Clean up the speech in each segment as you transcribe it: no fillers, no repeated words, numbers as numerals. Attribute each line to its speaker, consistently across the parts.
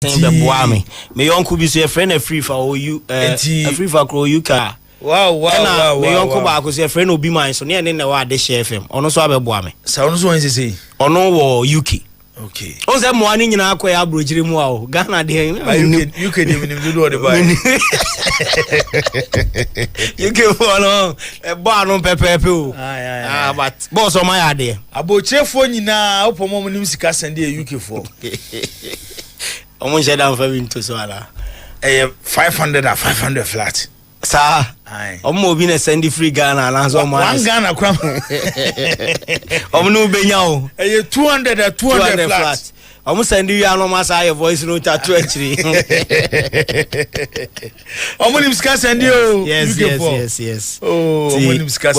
Speaker 1: Buami. Me uncle be say friend a free for you a free for crow you car.
Speaker 2: Wow.
Speaker 1: Me uncle back was a friend will be mine, so near the word they share him. Ono so abe Buami.
Speaker 2: Sounds one say.
Speaker 1: Ono wo UK.
Speaker 2: Okay.
Speaker 1: On that morning in Akua Abrochiri Mo, Ghana de
Speaker 2: you can even do the buy.
Speaker 1: You can follow a bar on pepper. But boss on my idea.
Speaker 2: About chef one now, open moment music and the UK for.
Speaker 1: Almost down for into Swala.
Speaker 2: 500 flat.
Speaker 1: Sir, I'm being a sandy free Ghana and answer one
Speaker 2: Ghana crumb.
Speaker 1: No Benyao,
Speaker 2: 200 flat.
Speaker 1: Almost send you no Masaya voice note at 20.
Speaker 2: Discuss and you.
Speaker 1: Yes.
Speaker 2: Oh, discuss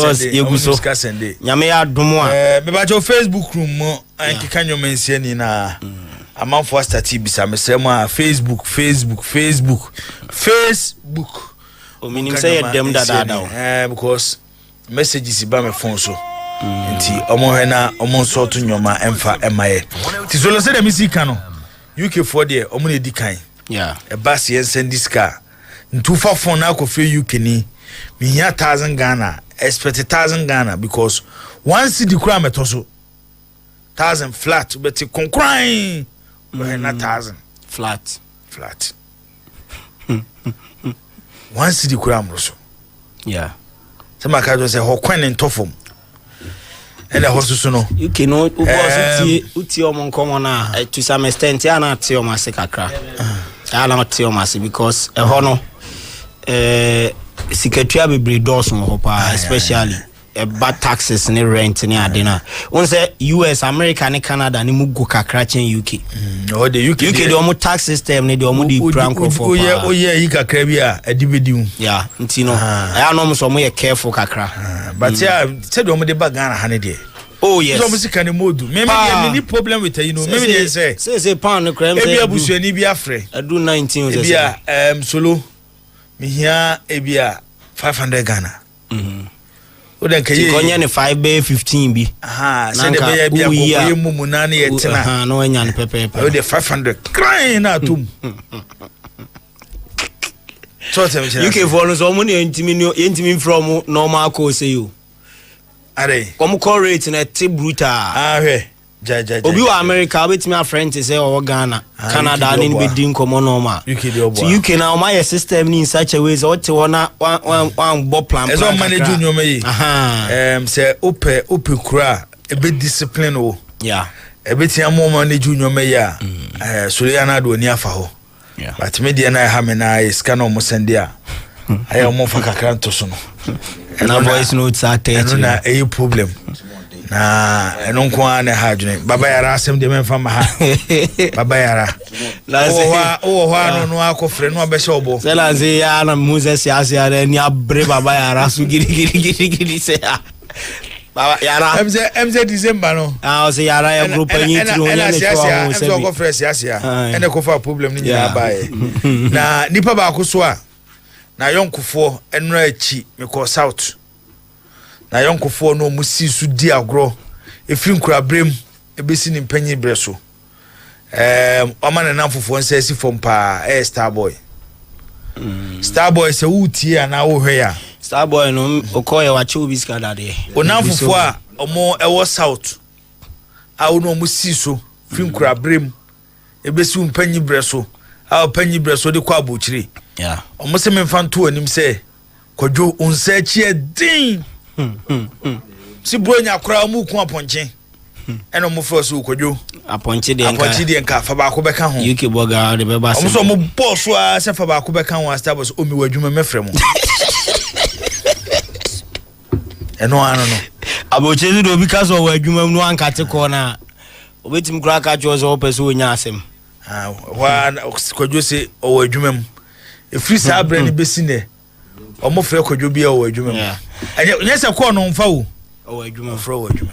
Speaker 2: and
Speaker 1: Yamea Dumois.
Speaker 2: About your Facebook room, and can you mention in a amount for stati bisa mesema Facebook.
Speaker 1: O meaning say them that
Speaker 2: because messages ba me phone so nti omo hena omo so to nyoma emfa emaye ti so lo say dem sika no UK for there omo na di kan e bus yen send this car ntu fa phone na ko fe UK ni me hia 1000 Ghana expect 1000 Ghana because once the kura meto so 1000 flat but konkran na 1000
Speaker 1: flat
Speaker 2: once the kura so some ka do say ho kwan en tofom and the horse no
Speaker 1: you know uti o mon komo na to some extent ya na ti o mase kakra ya na ti o mase because e ho no sikatua bebre dos no ho pa especially bad taxes ni rent ni adena won say US America ni Canada ni mugo kakra chen UK
Speaker 2: the UK
Speaker 1: the omo tax system ni the omo di prank for
Speaker 2: yi kakra bi a adibedi
Speaker 1: nti no I know so mo ye careful kakra
Speaker 2: but said omo de bagana ha ne de
Speaker 1: yes
Speaker 2: so mo sika ne modu me any problem with you know me say
Speaker 1: pound no crème
Speaker 2: say abusuani bi afre
Speaker 1: adu 19
Speaker 2: say solo me here ebia 500 Ghana oden kaye
Speaker 1: konya ne 5 by 15 bi
Speaker 2: say the be bia ko mumu na na yetina
Speaker 1: no anya ne pepe
Speaker 2: o de 500 crying na tum so tell me
Speaker 1: you can follow so money intimi from normal course you
Speaker 2: are
Speaker 1: come call rate na te brutal
Speaker 2: ja
Speaker 1: obi wa America with me friend say o Ghana Canada ni be din komo normal UK na my system ni in such a way so what one bo plan
Speaker 2: as on manage you me say ope kura e be discipline o e be tia mo manage you me ya so ya na do ni afa ho but me dia na ha me na iska no mo sende a ayo mo fa kakra to so no
Speaker 1: na voice notes are
Speaker 2: taking na a problem na eno nko ane ha dwene baba yara asem de memfa ma ha baba yara o ho no akofre no abehye obo
Speaker 1: se la ze ya na Moses ya se ya ni abre baba yara su giri se ya baba yara
Speaker 2: MZ December no
Speaker 1: o se yara ya group ni tiro ni ne cho
Speaker 2: se bi ko fresh ya ene ko fa problem ni nyina bae na nipa ba ko so a na yonkofo enra achi me ko south na yonkofo no musi su di agro efiri nkura brem ebesi ni mpanyi breso oma na namfofo nsa si fom pa Starboy Starboy se wuti ana wo hwe ya
Speaker 1: Starboy no okoye wache obi skada de
Speaker 2: onamfofo a omo ewo south a no musi so firi nkura brem ebesi mpanyi breso a panyi breso de kwa abochire omo se memfa nto anim se kwadwo unsa chi din si bronya kura mu ku aponche eno mo fosu kwadwo
Speaker 1: aponche de
Speaker 2: nka fa ba ko beka ho
Speaker 1: UK boga de be ba se
Speaker 2: so mo boss a se fa ba ko beka ho Starboy o mi wadwuma mefrem eno ano no
Speaker 1: aboche do because of wadwuma no anka te ko na obetim kura ka jo so person onya asem
Speaker 2: wa kwadwo se o wadwuma mu efri sa abre ni besi ne o mo fre kwadwo bia o wadwuma mu anya se ko no mfa wo
Speaker 1: o wadwuma
Speaker 2: fre o wadwuma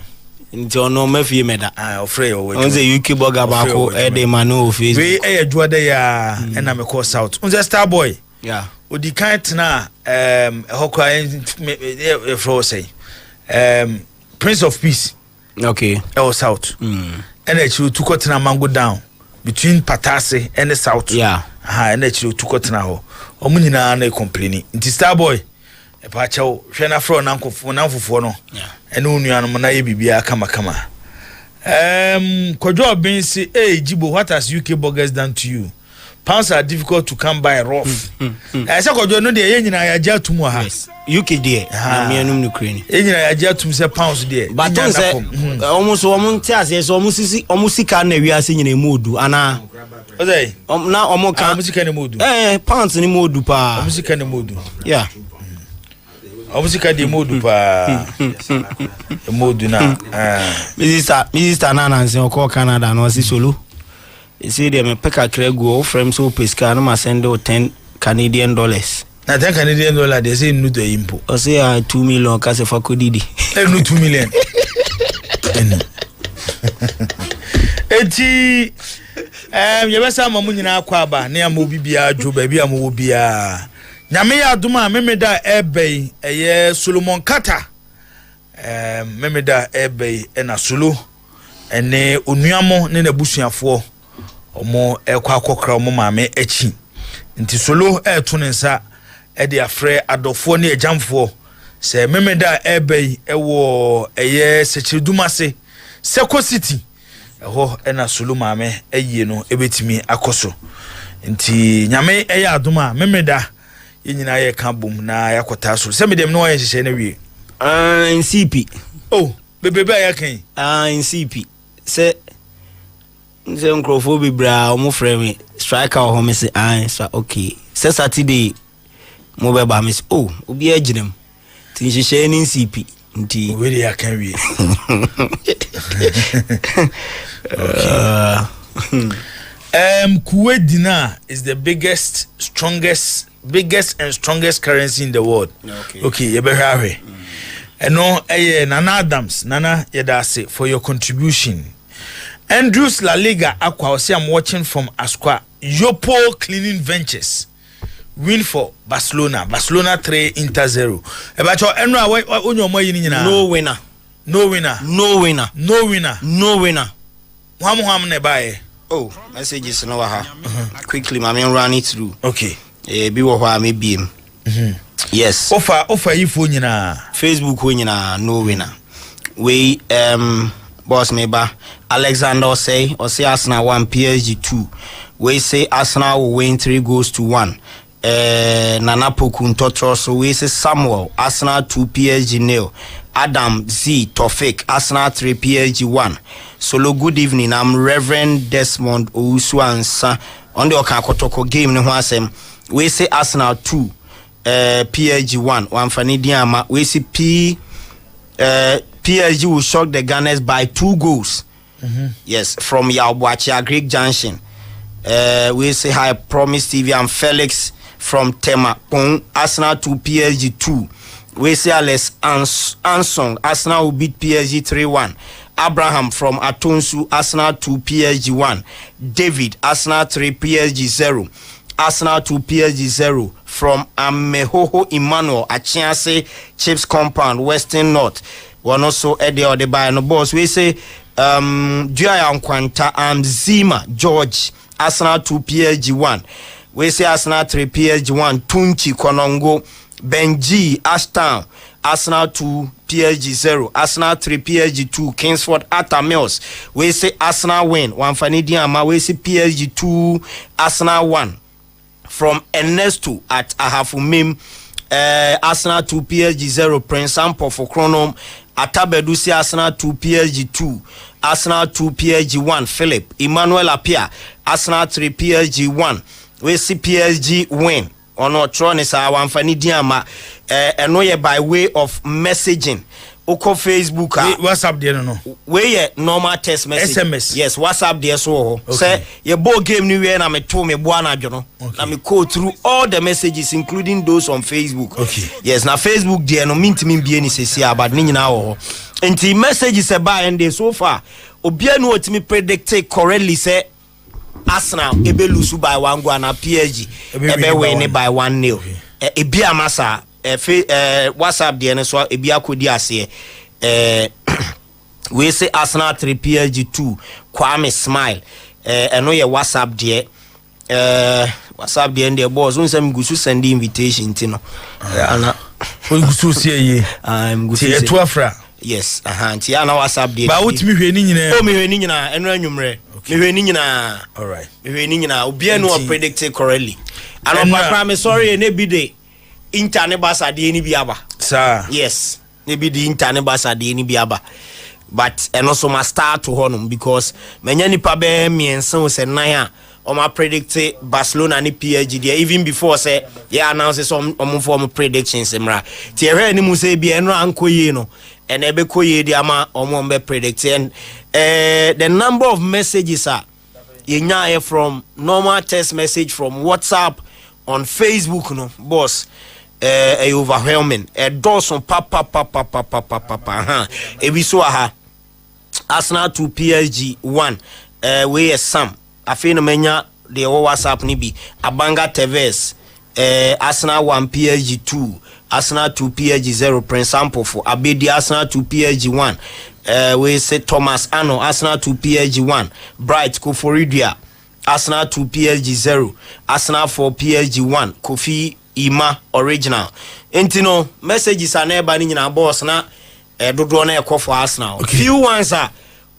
Speaker 1: nti ono mafie meda
Speaker 2: o fre o wadwuma
Speaker 1: onze UK boga ba ko e de manu Facebook
Speaker 2: we e adwa de ya na me call south onze Starboy odi kan tena hokwa e fro say Prince of Peace
Speaker 1: okay
Speaker 2: e o south ene chi tu ko tena mango down between Patase and the South.
Speaker 1: Yeah.
Speaker 2: And actually took out now. Omunina na complaining. Inti Starboy. E pa chawo hwe na fro na nkofo no.
Speaker 1: Yeah.
Speaker 2: Ene onuanu na ye bibia kama. Kojo Bensi, hey Jibo, what has UK burgers done to you? Pounds are difficult to come by rough. I said Kojo no dey nyina ya ja tumu ha.
Speaker 1: UK there. Na me anum no krani.
Speaker 2: Nyina ya ja tum say pounds there.
Speaker 1: But don't say almost tiase so omusika na wiase nyina emodu ana.
Speaker 2: Ozai.
Speaker 1: Na omoka
Speaker 2: omusika na emodu.
Speaker 1: Pounds ni emodu pa.
Speaker 2: Omusika na emodu.
Speaker 1: Yeah.
Speaker 2: Omusika de emodu pa. Emodu na.
Speaker 1: Minister Nana nse oko Canada no si solo. You see them peka krego frame so pesca no ma send $10 Canadian.
Speaker 2: Na $10 Canadian they say no to impo.
Speaker 1: O say 2 million ka se fa kodidi.
Speaker 2: No 2 million. Eti yebesa mamu nyina akwa aba na am obi bia dwo ba bia mo bia. Nyame ya aduma memeda ebei eye Solomon Kata. Memeda ebei na solo ene onuamo ne nabusuafo omo ekwa akokra omo maame achi nti solo eto ne nsa e de afre adofo ne ejamfo se memeda ebei ewo eye sechiridumase Seko City eho na solo maame ayie no ebetimi akoso nti nyame eye adoma memeda yenyina ye ka bom na yakota so se medem no ye hye na wie
Speaker 1: in CP.
Speaker 2: Oh, bebe ya kan.
Speaker 1: In CP. Say Nkrofo bibra omo frame striker ho me say so okay. Say Saturday mo be ba me say oh, obi aginem. Tin hye ni CP. Nti
Speaker 2: we dey kan wie. Kuwait dinar is the biggest and strongest currency in the world. Okay, you be hurry. Eno Nana Adams Nana yedase for your contribution. Andrews La Liga Akwa say I'm watching from Akwa Yopo Cleaning Ventures win for Barcelona 3-0. Ebacho enra onyo mo yin nyina
Speaker 1: no winner
Speaker 2: Wham ne bae.
Speaker 1: Oh, messages no ha quickly my man run it through.
Speaker 2: Okay,
Speaker 1: bi wo ha me biem. Yes.
Speaker 2: Offer ifo nyina
Speaker 1: Facebook wo nyina no winner. We boss member Alexander say Arsenal 1 PSG 2. We say Arsenal will win 3-1. Nana Poku Ntotro so we say Samuel Arsenal 2 PSG 0. Adam Z Tofik Arsenal 3 PSG 1. Solo good evening. I'm Reverend Desmond Owusu Ansa on the Okakotoko game ne ho asem. We say Arsenal 2 PSG 1 Wamfani Diama. We see PSG will shock the Gunners by 2 goals. Yes, from Yabuachi Greek Junction. We say hi Promise TV and Felix from Tema Pong Arsenal 2 PSG 2. We say Alex Ansong Arsenal will beat PSG 3-1. Abraham from Atonsu Arsenal 2 PSG 1. David Arsenal 3 PSG 0. Arsenal 2 PSG 0 from Amehoho Emmanuel Achiase Chips Compound Western North. One also Eddie or the buy no boss. We say Duya Nkwanta and Zima George Arsenal 2 PSG 1. We say Arsenal 3 PSG 1. Tunchi Konongo Benji Ashtown Arsenal 2 PSG 0. Arsenal 3 PSG 2. Kingsford Atta Mills. We say Arsenal win. Wamfani Diama. We say PSG 2 Arsenal 1. From Ernesto at Ahafumim, Arsenal 2 PSG 0. Prince Sampo for Chronom. Atabedusi Arsenal 2 PSG 2. Arsenal 2 PSG 1. Philip Emmanuel Apia Arsenal 3 PSG 1. We see PSG win. Ono Tronisa Wamfani Diama. Enoye by way of messaging. Oko Facebook
Speaker 2: WhatsApp there no.
Speaker 1: We normal text message.
Speaker 2: SMS.
Speaker 1: Yes, WhatsApp there so. Okay. Say your ball game new year na me to me boana jono. Na me go through all the messages including those on Facebook.
Speaker 2: Okay.
Speaker 1: Yes, na Facebook there no mean be any say about ni nyina ho. Enti messages about and they so far obia no otimi predict correctly say Arsenal ebe lose by 1 goal na PSG ebe win by 1-0. Ebi amasa WhatsApp there so ebi akodi ase we say Arsenal 3 PSG 2 Kwame Smile eno ye WhatsApp de WhatsApp de and the boss won say mgusu send invitation tino ana
Speaker 2: mgusu sie ye
Speaker 1: mgusu
Speaker 2: tie to afra
Speaker 1: yes nti ana WhatsApp de
Speaker 2: ba wotimi hwe ni nyina
Speaker 1: o mi hwe ni nyina eno anwumre mi hwe ni nyina
Speaker 2: all right
Speaker 1: mi hwe ni nyina obi eno predict correctly ana pa me sorry na bi de internet basa de ni biaba
Speaker 2: sir
Speaker 1: yes maybe the internet basa de ni biaba but eno so ma start to honum because menya nipa be miensen o se nan a o ma predict Barcelona ni PSG there even before say yeah announce some form predictions emra ti ehwe ni mu say bi eno ankoye no and ebe koye di ama omo be predict and the number of messages are yenya from normal text message from WhatsApp on Facebook no boss overwhelming Dawson papa ebi so aha Arsenal to PSG 1 we Sam afi no menya the WhatsApp ni bi Abanga Tevez Arsenal 1 PSG 2 Arsenal to PSG 0 Prince Sample for Abedi Arsenal to PSG 1 we say Thomas Ano Arsenal to PSG 1 Bright Koforidia Arsenal to PSG 0 Arsenal for PSG 1 Kofi Ima original entino messages are never nyina boss na dodo na ekọ for Arsenal few ones are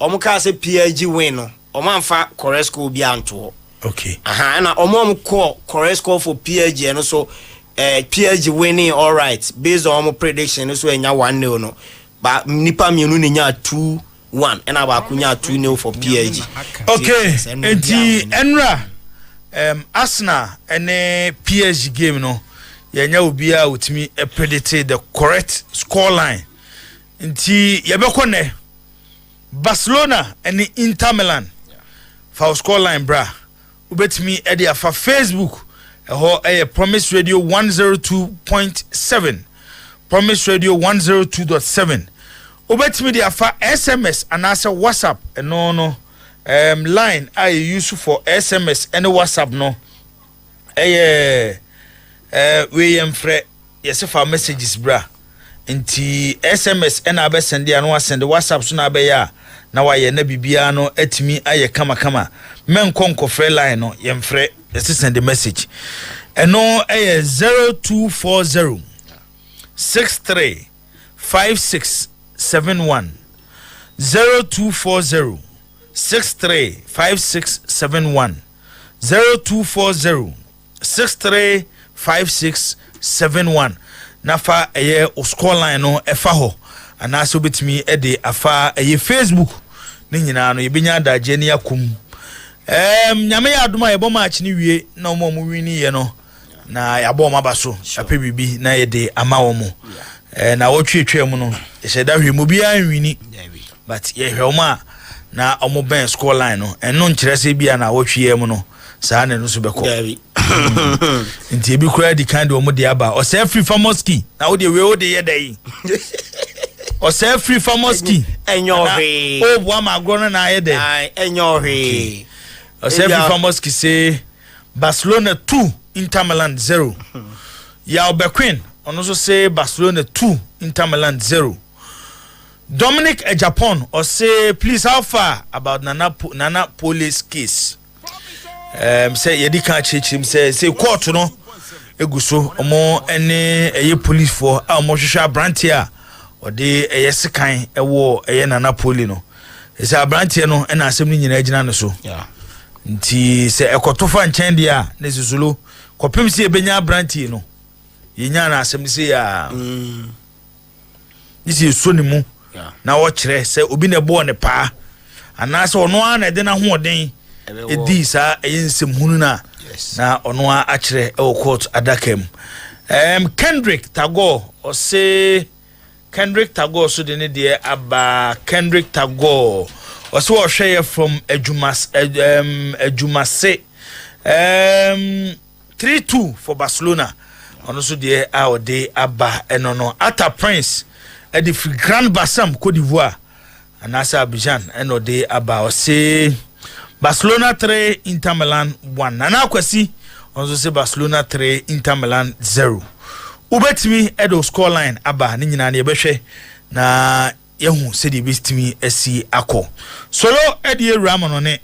Speaker 1: omuka say PSG win no omanfa Corresco bi anto
Speaker 2: okay
Speaker 1: na omom call Corresco for PSG no so PSG winning all right based on my prediction so enya 1-0 no but nipa mienu ne nya 2-1 and aba kunya 2-0 for PSG
Speaker 2: okay enti enra Arsenal and PSG game no yenya obia utimi predict the correct score line nti yebekọ ne Barcelona and Inter Milan for score line bra ubetimi e dia for Facebook ho Promise Radio 102.7 Promise Radio 102.7 ubetimi dia for SMS and also WhatsApp no line I use for SMS and WhatsApp no we yemfre yes for messages bra nti SMS and abe send ya no send WhatsApp so na abe ya na wa ye na bibia no atimi aye kama men konko free line no yemfre yes send the message eno 0240 63 5671 0240 635671 0240 635671 nafa score line no efa ho anaso obetimi de afa Facebook ni nyina no yebenya daje ne akum nyame ya adoma yebo match ni wie na omo mu wini ye no na yabo ma baso ape bibi na ye de ama wo mu na wotwetwe mu no yesheda hwemu bia nwini but ye hwema na omo ben score line no eno nkyerese bia na wotwe mu no saa ne no so beko nti ebi kura di kind omo de aba o say free famoski na wo de we wo de ye dai o say free famoski
Speaker 1: enyo he
Speaker 2: o bo ma gro na ye dai
Speaker 1: enyo he
Speaker 2: o say free famoski say Barcelona 2 Inter Milan 0 ya Obequin ono so say Barcelona 2 Inter Milan 0 Dominic Japan or say please how far about Nana police case say yedi kan chechim say court no eguso omo ene eye police for omo hwehwe abrantie a ode eye sekan ewo eye Nana poli no say abrantie no ena asem ni nyina agina no so nti say ekotofa nchen dia na sisulo kopem si ebenya abrantie no yenya na asem si ya isi so ni mu na wo kire se obi ne bo ne pa anase ono a na de na hoden edi sa eyensem hunu na ono a kire e court adakam Kendrick Tagore o se Kendrick Tagore so de ne de aba Kendrick Tagore o so hwe from Ejumase 3-2 for Barcelona ono so de a ode aba enono Ata Prince e di Grand Bassam Côte d'Ivoire anasa Abidjan eno de aba o se Barcelona 3 Inter Milan 1 nana kwasi onzo se Barcelona 3 Inter Milan 0 ubetimi edo score line aba ni nyina na yebehwe na yehu se di bestimi asi akọ solo edi ramono ne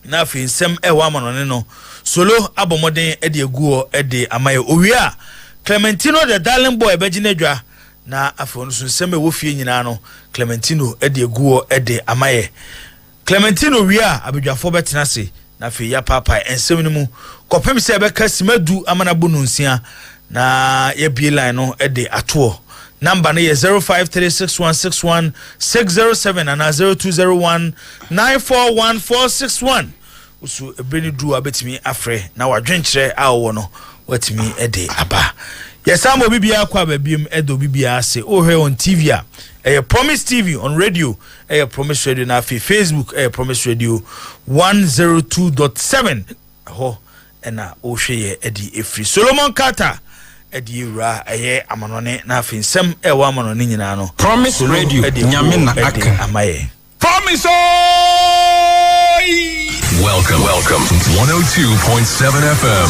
Speaker 2: na afi nsem ewa amanone no solo abomoden e de aguo e de amaye owia Clementino the darling boy beginedwa na afi onu so nsem e wo fie nyina no Clementino e de aguo e de amaye Clementino wia abedwafo betena se na afi ya papa ensem no mu kopem se be kasimadu amana bonu nsia na ye bie line no e de ato number no 0536161607 and 0201941461 usu ebeni du abetimi afre na wadwenkyere a wo no watimi ede aba yesamo bibia kwa babiem edo bibia ase ohwe on TV a Promise TV on radio Promise Radio na Facebook Promise Radio 102.7 ho na ohwe ye edi efri Solomon Carter edi ra amanone na afinsem ewa amanone nyina no
Speaker 3: Promise Radio nyame na aka
Speaker 2: amaye
Speaker 3: Promise
Speaker 4: Welcome to 102.7 FM.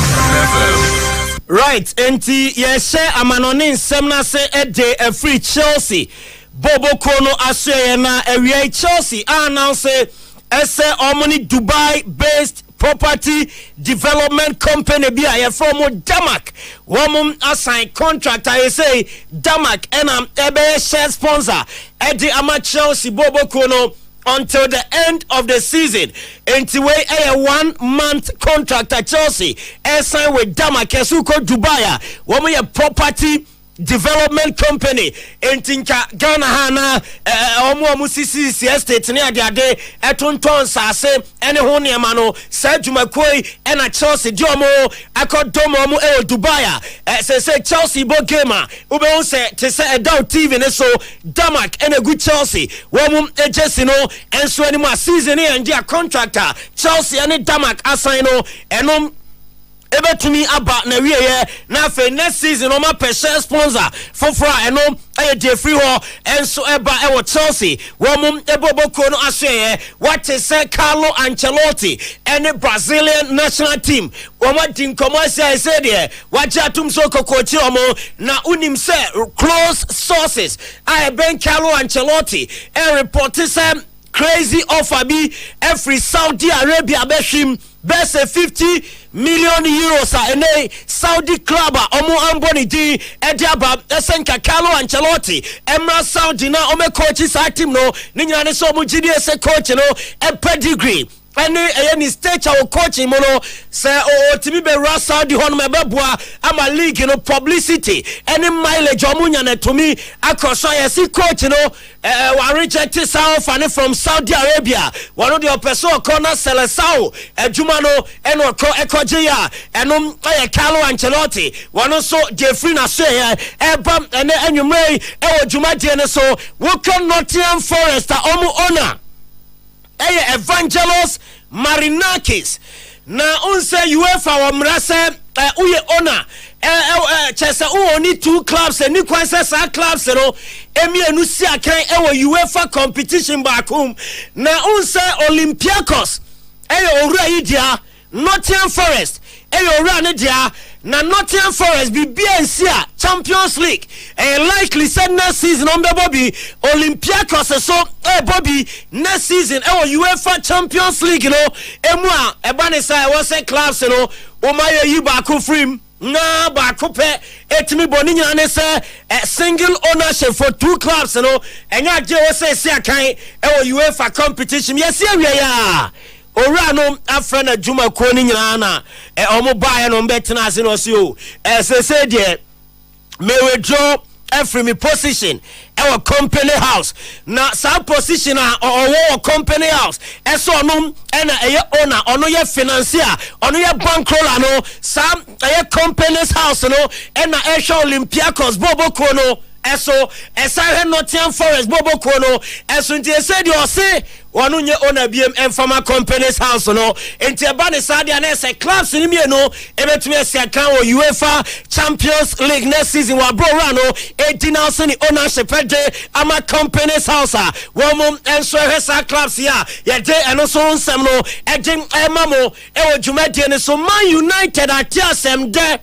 Speaker 1: Right, enti yeshe amanone nsem na se ede free Chelsea Bobo Kono asye na area Chelsea announce ese omoni Dubai based property development company bi aye from Damak womum assign contract I say Damak and ebe share sponsor edi ama Chelsea Bobo Kono until the end of the season. Until we a 1 month contract at Chelsea sign with Damak Kesuko Dubai womu ye property development company entinka Ghana hana omo sisi estate ne ade etonton sase ene ho ne ma no sa dwumakoi ena Chelsea di omo akodomo omo Dubai se Chelsea bo gamer ube won se te se edaw TV ne so Damak ena gu Chelsea womu ejesi no enso ani ma season e ndia contractor Chelsea ene Damak assign no enom ebetumi aba na wieye na fe next season o ma peshe sponsor fofora eno de free ho enso eba e wo Chelsea wo mum eboboko no aseye what say Carlo Ancelotti any Brazilian national team wo ma din commercial say there waja tum so kokochi omo na unim say close sources I ben Carlo Ancelotti e report say crazy offer be every Saudi Arabia beshim best 50 million euros a Saudi club omo amboni di ediaba esenka Carlo Ancelotti emra Saudi na ome coach sa team no ni nyane so mu gidi ese coach no e pedigree any stage our coaching mono say timi be Saudi hon me beboa ama league no publicity any mileage omunya na to me across yes coach no wa reject South from Saudi Arabia one of the person corner Selesao ejuma no eno ekoje ya eno Carlo Ancelotti one so Jeffrey na say ebam ene enwumrei e ojuma die ne so wo kan Nottingham Forest omu owner Evangelos Marinakis na unse UEFA wa mrase uye ona chese only 2 clubs and ni kwanse sa clubs no emienu si akan UEFA competition bakum na unse Olympiacos owura idia Nottingham Forest owura ne dia na Nottingham Forest be BNC Champions League likely said next season on the Bobby Olympiacos so Bobby next season UEFA Champions League you know emwa ebanisa was say clubs you know omaye yi ba ko free na ba ko pe etimi boni nyina ne say single ownership for 2 clubs you know enya je we say akan UEFA competition yes ya ora no afra na djuma ko ni nyina na omo bae no mbetena ase no se o se de me withdraw every me position our company house na sa position our company house eso no na owner ono ye financier ono ye bankroller no sa company's house no na Olympiacos Bobo Kono eso esa Nottingham Forest Bobo Kono eso ntie se de o se wonu nye owner biem enfama company's house no ntie ba ne sadia na se clubs ni mie no ebetumi ese kan o UEFA Champions League next season wa bro no 18 ni ownership de ama company's house womum enso hesa clubs ya ye de eno so nsem no ejin emamo e wodwumadie ne so Man United atiasem de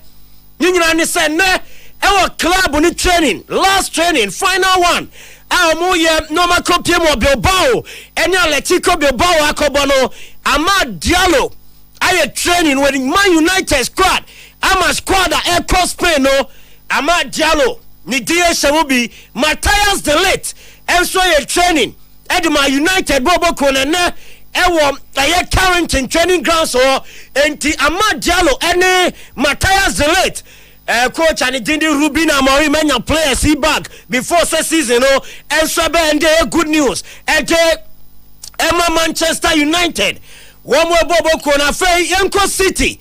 Speaker 1: nyina ne se ne our club ni training last training final one
Speaker 5: Amuye Noma Kopiemo Bilbao, and Atletico Bilbao Akobono, Amad Diallo. I training with Man United squad. I'm a squad at Air Cross Spain, no. Amad Diallo, Nidia Shamubi, Matthias de Ligt, and so you're training. Edma United Bobo Konana, Ewa, Carrington training grounds or Enti Amad Diallo, and Matthias de Ligt. Coach and Dindi Rubina Mori many players see back before the season, no, and so good news. And Emma Manchester United. One more Bobo Kona Fay Yanko City.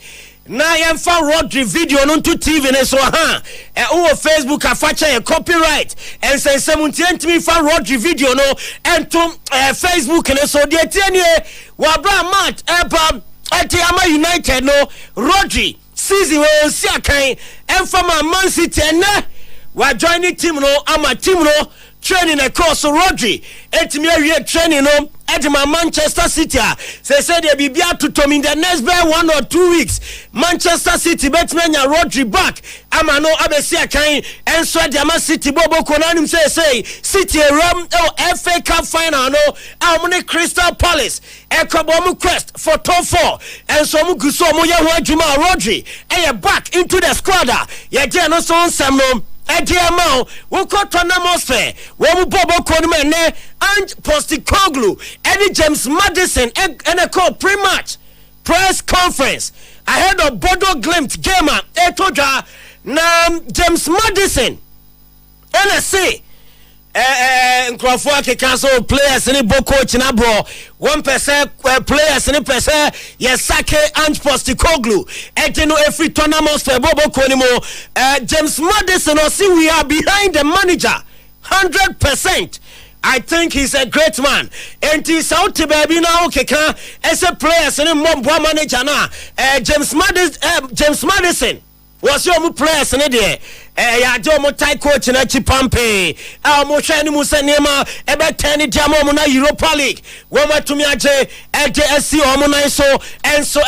Speaker 5: Na yemfa Rodri video no to TV ne so ha. Facebook afacha copyright. And say 17 fa Rodri video no and to Facebook ne so de tienie wa bra match eba Atiama United no Rodri season we see akan emfa Man City na wa join the team no ama team no training across Rodri etimi awie training no Edma Manchester City say they be to Tom in the next 1 or 2 weeks. Manchester City betmenya Rodri back amano abesia kan and so the City Bobo Konanim say City ram FA Cup final no amone Crystal Palace Ekobomu quest for top 4 and so mu guso mo ye ho adwuma Rodri back into the squad ye je no so nsam no Ediamao, we got Tonamosfe, Wobu Bobo Konmene, and Postikoglu, Eddie James Madison, and a call pre-match press conference ahead of Bodo Glimt Gamer, Etoja, James Madison, NSC. Nkrofo cancel players in Boko Chinabro 1% players in percent Yesake and Postikoglu etino every tournament for Bobo Konimo James Madison or see we are behind the manager 100%. I think he's a great man. And he's out to baby now keka as a player and a manager na James Madison was your players in there. Ya do mo tai coach na Chipampe. Mo hwani mu sanema ebe 10 diamo na Europa League. Wo matumi age LTSC o mo nan so enso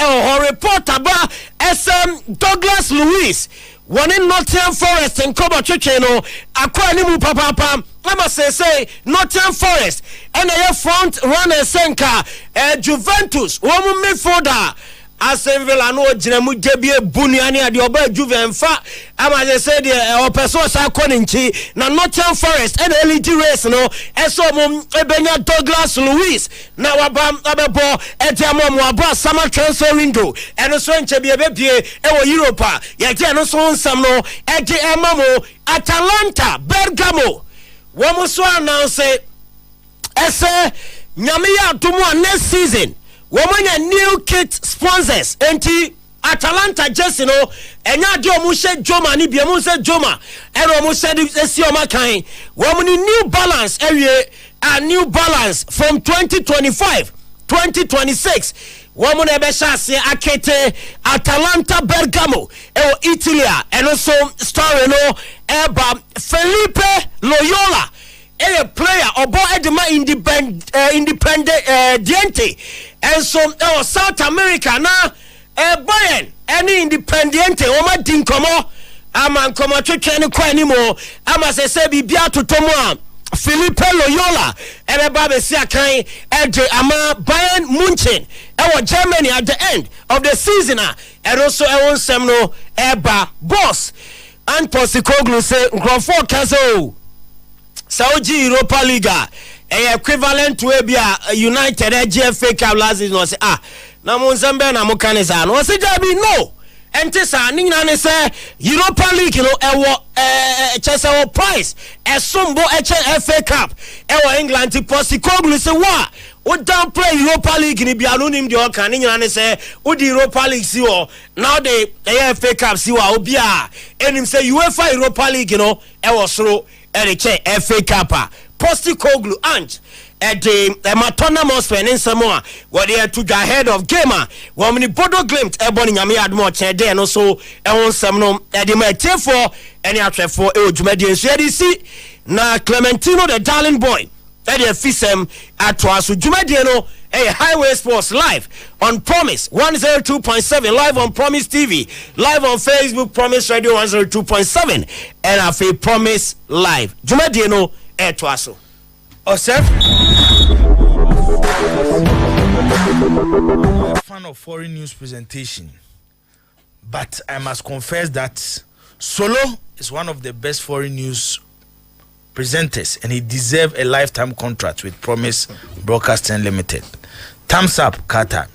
Speaker 5: report aba SM Douglas Lewis. One in Nottingham Forest and Koba Chiche no akwa ni mu papa. I'ma say Nottingham Forest and a front runner Senka Juventus wo mu midfielder Asenvela no jinemu debie bunuani ade oba Juvenfa ama je say the opeso sa koninchi na Nottingham Forest and LED race no eso mo ebenya Douglas Lewis na wabam abebo etiamo mo aba summer transfer window eno so nche bie bebie ewo Europa ye je no so nsam no eje emamo Atalanta Bergamo wo mo so announce ese nyame ya tumu next season Womanya new kit sponsors enti Atalanta jersey no enya de omu she Joma ni bia mu se Joma ero omu se esi o makan womuni New Balance area a New Balance from 2025 2026 womune ebe shase akete Atalanta Bergamo Italy and also story no eba Felipe Loyola a player obo edema independent diente and so South America na Bayern any independent o ma din komo ama komo twetwe kwa ni mo ama se bibia totomo Felipe Loyola ebe be si akan ama Bayern Munchen Germany at the end of the season and also ewonsem no eba boss and Postikoglu say Grofo Kazo Saudi Europa League equivalent to Abia United GFA Cup last season was na Mozambique na Mukanesa no say Jabi no entesa ni na say Europa League no chese price esombo FA Cup England Postikoglu say wa o down play Europa League ni bia no nim de o kan ni na say o di Europa League si o now the FA Cup si wa obia enim say UEFA Europa League no soro FA Cup Postikoglu and the Matona Mosfe in Samoa were there to the head of gamer when Bodo Glimt Ebony Yami had more chair and also on some no Edimate for any after for Ejumedian CDC na Clementino the darling boy Eddie Fisem at Twasu Jumediano a Highway Sports live on Promise 102.7 live on Promise TV live on Facebook Promise Radio 102.7 and a Promise live Jumediano Etwaso
Speaker 2: Osef, I'm a fan of foreign news presentation, but I must confess that Solo is one of the best foreign news presenters, and he deserves a lifetime contract with Promise Broadcasting Limited. Thumbs up, Qatar.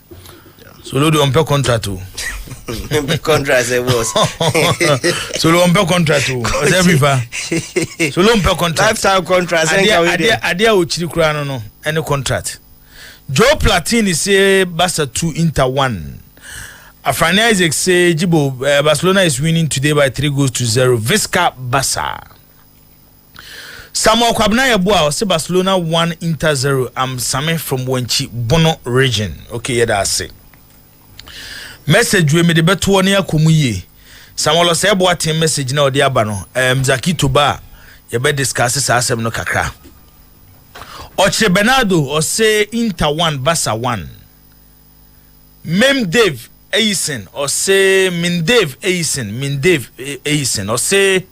Speaker 2: Solo do umpe contract too.
Speaker 1: Contract it was.
Speaker 2: Solo umpe contract too. Solo umpe contract.
Speaker 1: Lifetime contract.
Speaker 2: Adia uchiri kura no any contract. Joe Platini say Barca 2 Inter 1. Afrani Isaac say Jibo Barcelona is winning today by 3-0. Visca Barca. Samuel Kwabna Yabua say Barcelona 1 Inter 0. I'm Same from Wenchi Bono region. Okay, yeah, that's it. Message we me the beto ne akomuye. Samuel say Yabua team message na odi aba no. Zaki Toba ye be discuss sa asem no kakra. Oche Bernardo or say Inter 1 Barca 1. Mem Dave Eisen or say Mindave Eisen or say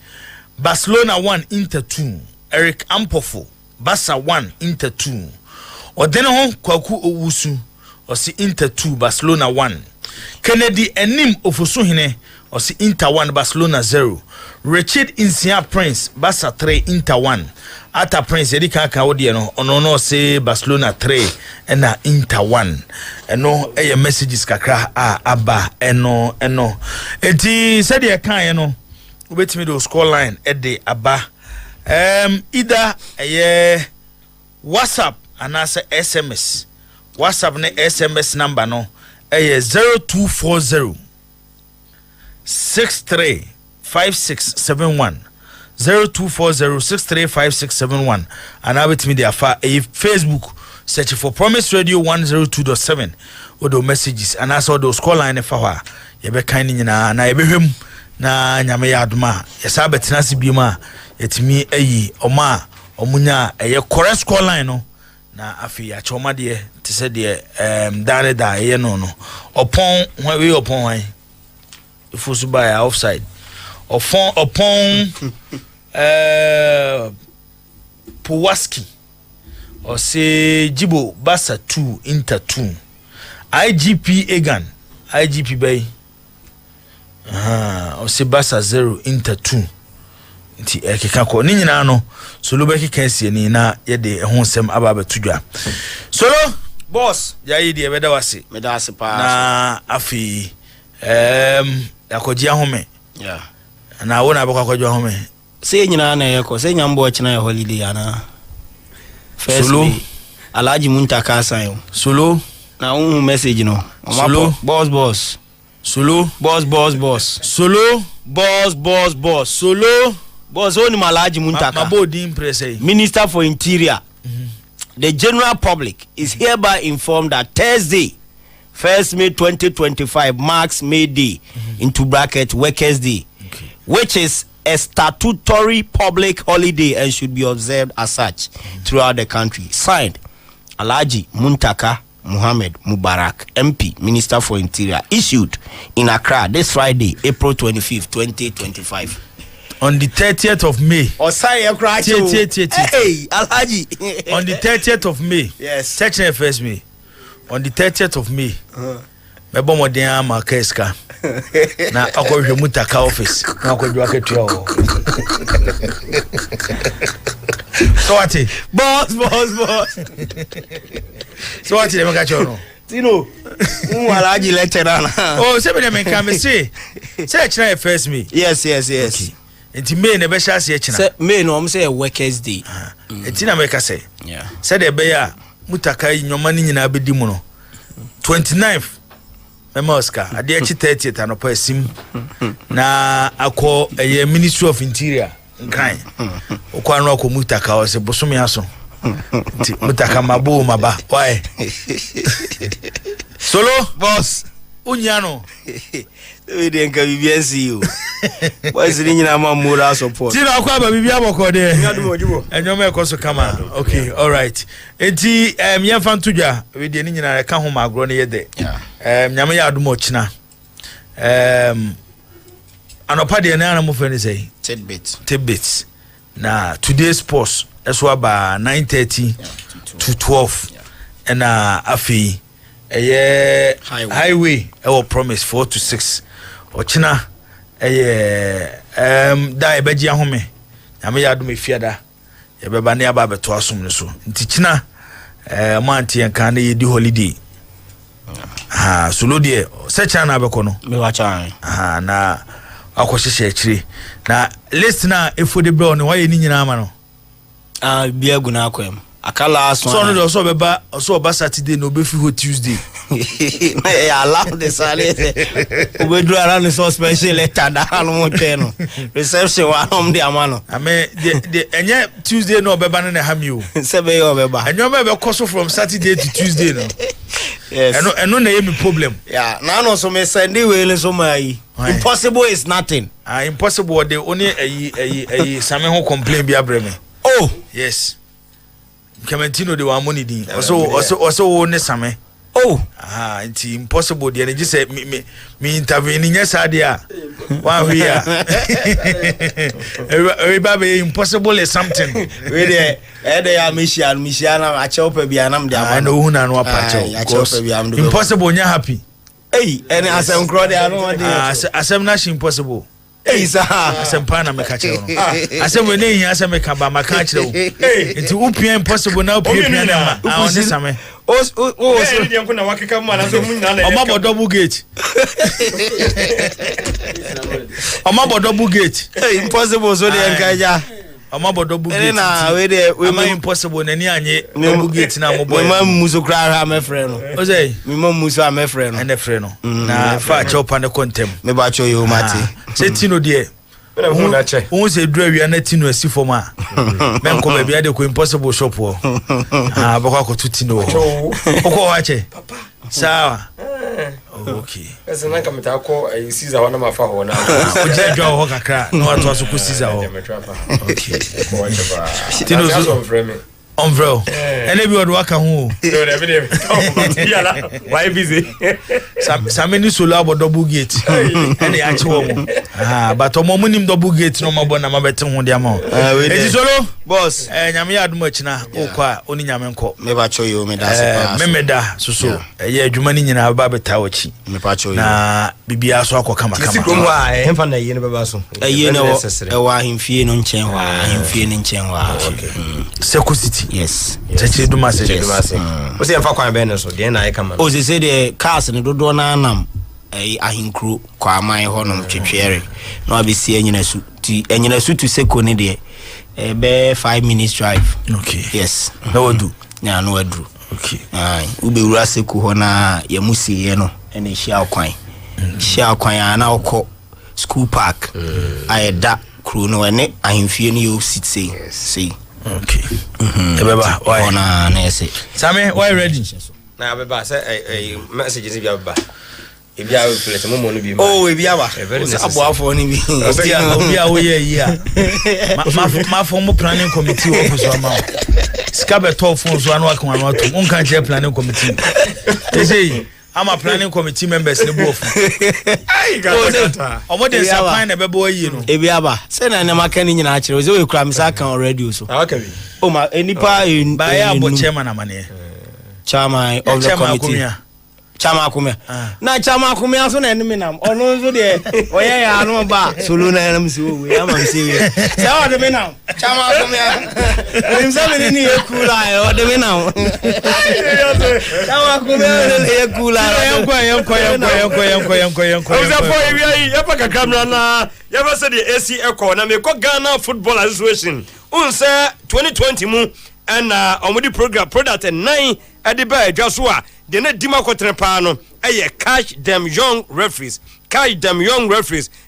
Speaker 2: Barcelona 1 Inter 2. Eric Ampofo Barca 1 Inter 2. Or then on Kwaku Owusu or say Inter 2 Barcelona 1. Kennedy Enim Ofosuhine or say Inter 1 Barcelona 0. Richard Insia Prince Barca 3 Inter 1. Ata Prince Erika Kaodi no ono say Barcelona 3 and Inter 1. Eno eye messages kakra aba eno enti said e kan no obetimi do score line e de aba either WhatsApp and answer SMS. WhatsApp ne SMS number no 0240 635671 0240635671 and I with me there for Facebook search for Promise Radio 102.7 or the messages and also those call line for you be kind nyina na yebehwem na nyame yadoma yesa betina sibima yetimi oma omunya correct call line no na afi ya choma de te se de dare da ye no opon we opon wan ifusu by offside opon Puwaski or say Jibo Barca 2 Inter 2. IGP Egan IGP Bay or say Barca 0 Inter 2. Nti ekekako ni nyina no Solo beki kensie ni na ye de ehonsem aba betudwa. Solo boss ya yi de beda wase
Speaker 1: meda ase pa
Speaker 2: na afi yakoji ahome
Speaker 1: yeah
Speaker 2: na wona abakwaji ahome
Speaker 1: say nyina na yeko say nyambo china ya holiday ana first
Speaker 2: Solo
Speaker 1: Alhaji Muntaka san
Speaker 2: Solo
Speaker 1: na message no
Speaker 2: Solo
Speaker 1: boss
Speaker 2: Solo Solo
Speaker 1: Solo boss oni Alhaji Muntaka
Speaker 2: mabodi impress
Speaker 1: Minister for Interior. The general public is hereby informed that Thursday 1st May 2025 marks May Day into bracket Workers Day, which is a statutory public holiday and should be observed as such throughout the country. Signed, Alhaji Muntaka Muhammad Mubarak, MP, Minister for Interior, issued in Accra this Friday, April 25th, 2025.
Speaker 2: On the 30th of May.
Speaker 1: Hey, Alhaji.
Speaker 2: On the 30th of May.
Speaker 1: Yes.
Speaker 2: Section first May. On the 30th of May. Mebo modern Marquesca. Na akwa Muntaka office. Na akwa jwa ketua. So what?
Speaker 1: Boss.
Speaker 2: So what dem ka chono?
Speaker 1: Tino. Alhaji lecturer.
Speaker 2: Oh, se be dem kan me say. Say china first May.
Speaker 1: Yes.
Speaker 2: Okay. Enti May ne be sha se china.
Speaker 1: Say May no say Workers Day.
Speaker 2: Enti na me ka say.
Speaker 1: Yeah.
Speaker 2: Say de be ya Muntaka nyoma ni nyina bedi mu no. 29th Mema Oscar ade echi 30th anopa asim na akọ Ministry of Interior nkan okwa no akọ Muntaka o se bosomi aso ti Muntaka mabo maba why Solo
Speaker 5: boss
Speaker 2: unyano
Speaker 1: we den ka bibia see you boys ni nyina ma moral support
Speaker 2: ti na akwa ba bibia bokode enyoma ekoso kama okay all right enti yemfa ntudwa we de ni nyina ka ho magro ne yede nyame ya adumo china anopa de na mo fani say
Speaker 1: tidbits
Speaker 2: na today's post eso aba 9:30 to 12 and afi highway our promise 4 to 6 ochina da ebeji ahome ame ya do me fiada ye beba na aba beto asom ne so nti china manti en kan ye di holiday solo de secha na abeko no
Speaker 1: me wacha
Speaker 2: na akohyehyɛ akire na list na efode bro no waye ni nyina ama no
Speaker 1: bia gu na akwam akala so
Speaker 2: no de so beba so ba Saturday no be fi ho Tuesday
Speaker 1: I allow the salary we do around the special letter da no mo no reception wa hom de amano
Speaker 2: ame de enye Tuesday no beba no na ha mi o
Speaker 1: se be yo beba
Speaker 2: enyo be koso from Saturday to Tuesday no
Speaker 1: yes
Speaker 2: eno na ye mi problem
Speaker 1: yeah na no so me send we so mai impossible is nothing
Speaker 2: impossible de only ayi same ho complain bi abreme
Speaker 1: oh
Speaker 2: yes Kementino de wa money din also wo ne same
Speaker 1: oh
Speaker 2: it's impossible de just say me intervene nya sade a wa we a everybody impossible is something
Speaker 1: we there ya mission na a chopa bia nam de
Speaker 2: ama no hu na no apacho impossible nya happy
Speaker 1: any asem crowd there no one
Speaker 2: asem na impossible
Speaker 1: sir
Speaker 2: asem pa na me ka kire no asem we ne hin asem me ka ba ma ka kire wo it's upia impossible na upia na ma on same
Speaker 5: so dey nko na wakeka mu na so mu nyina na
Speaker 2: Omabo double gate Omabo double gate
Speaker 1: impossible so dey nkaja
Speaker 2: Omabo double gate
Speaker 1: na we dey we
Speaker 2: ma impossible na ni anye double gate na mo boy
Speaker 1: we ma muso kra ha me frɛ no
Speaker 2: o say
Speaker 1: me ma muso a me frɛ no
Speaker 2: ene frɛ no na fa chopa ne kontem
Speaker 1: me ba cho yo mate
Speaker 2: se tino de who say dra wi na tino asi fom a men ko ba bia de ko impossible shop o bako ko tutino o wa che sawa okay
Speaker 5: ese na kameta ko Caesar wana mafa ho na
Speaker 2: o je dwa ho kakra no ato so ko Caesar ho okay tino so umbrella ene bi odo aka ho
Speaker 5: why busy
Speaker 2: sameni solo abo double gate ene ya che wo mo but omo munim double gate no mabo na mabete ho de ama edi solo
Speaker 1: boss
Speaker 2: nyame ya aduma china okwa oni nyame nko
Speaker 1: me ba cho yo me da se pass
Speaker 2: me meda so ye adwuma ni nyina ba beta wachi
Speaker 1: me pa cho yo
Speaker 2: na bibia so akọ kama
Speaker 5: sikrom wa emfa na ye ne beba so
Speaker 1: ye ne wa himfie no nchen wa himfie ne nchen wa
Speaker 2: security
Speaker 1: yes
Speaker 2: cheche duma se
Speaker 5: o se emfa kwan be ne so de na ai kama
Speaker 1: o se the cars ne dodo na anam ahinkro kwa aman ho no twetwere na abesi anyina su ti anyina su to seko ne de be 5 minutes drive
Speaker 2: okay
Speaker 1: yes
Speaker 2: na wadu
Speaker 1: na no wadu
Speaker 2: okay
Speaker 1: ube wura seko ho na ya musiye no ene hia kwan na okọ school park ayeda kru no ene ahimfie ne yo sit say
Speaker 2: okay ebeba why
Speaker 1: ona na ese
Speaker 2: Same why ready
Speaker 5: na beba say messages bi beba ebi a plate mo no bi
Speaker 1: ebi aba abo afọ ni bi
Speaker 2: obi a wo ye yi a ma form planning committee office o ma skabe to phone so anu akon anu ato un kan je planning committee they say I'm a planning committee members ne bo ofu omo de sapan na bebo yi no
Speaker 1: ebi aba say na na maka ni nyina akire o ze we kura misa kan already so
Speaker 5: okay
Speaker 1: o ma enipa
Speaker 2: ba ya bo chairman amane
Speaker 1: chairman of the committee chama akumia na chama akumia so na enemy nam ono so de oye ya no ba solo na nam si we ama msi we se o de me nam chama akumia nimsa me ni ekula o de me nam chama akumia ni ekula
Speaker 2: yanko
Speaker 5: o se fo wi ya pa kakra na ya ba se de AC Eco na me ko Ghana Football Association unse 2020 mu and omudi program product 9 ade ba adwa so a de na dima kotre pa no catch them young referees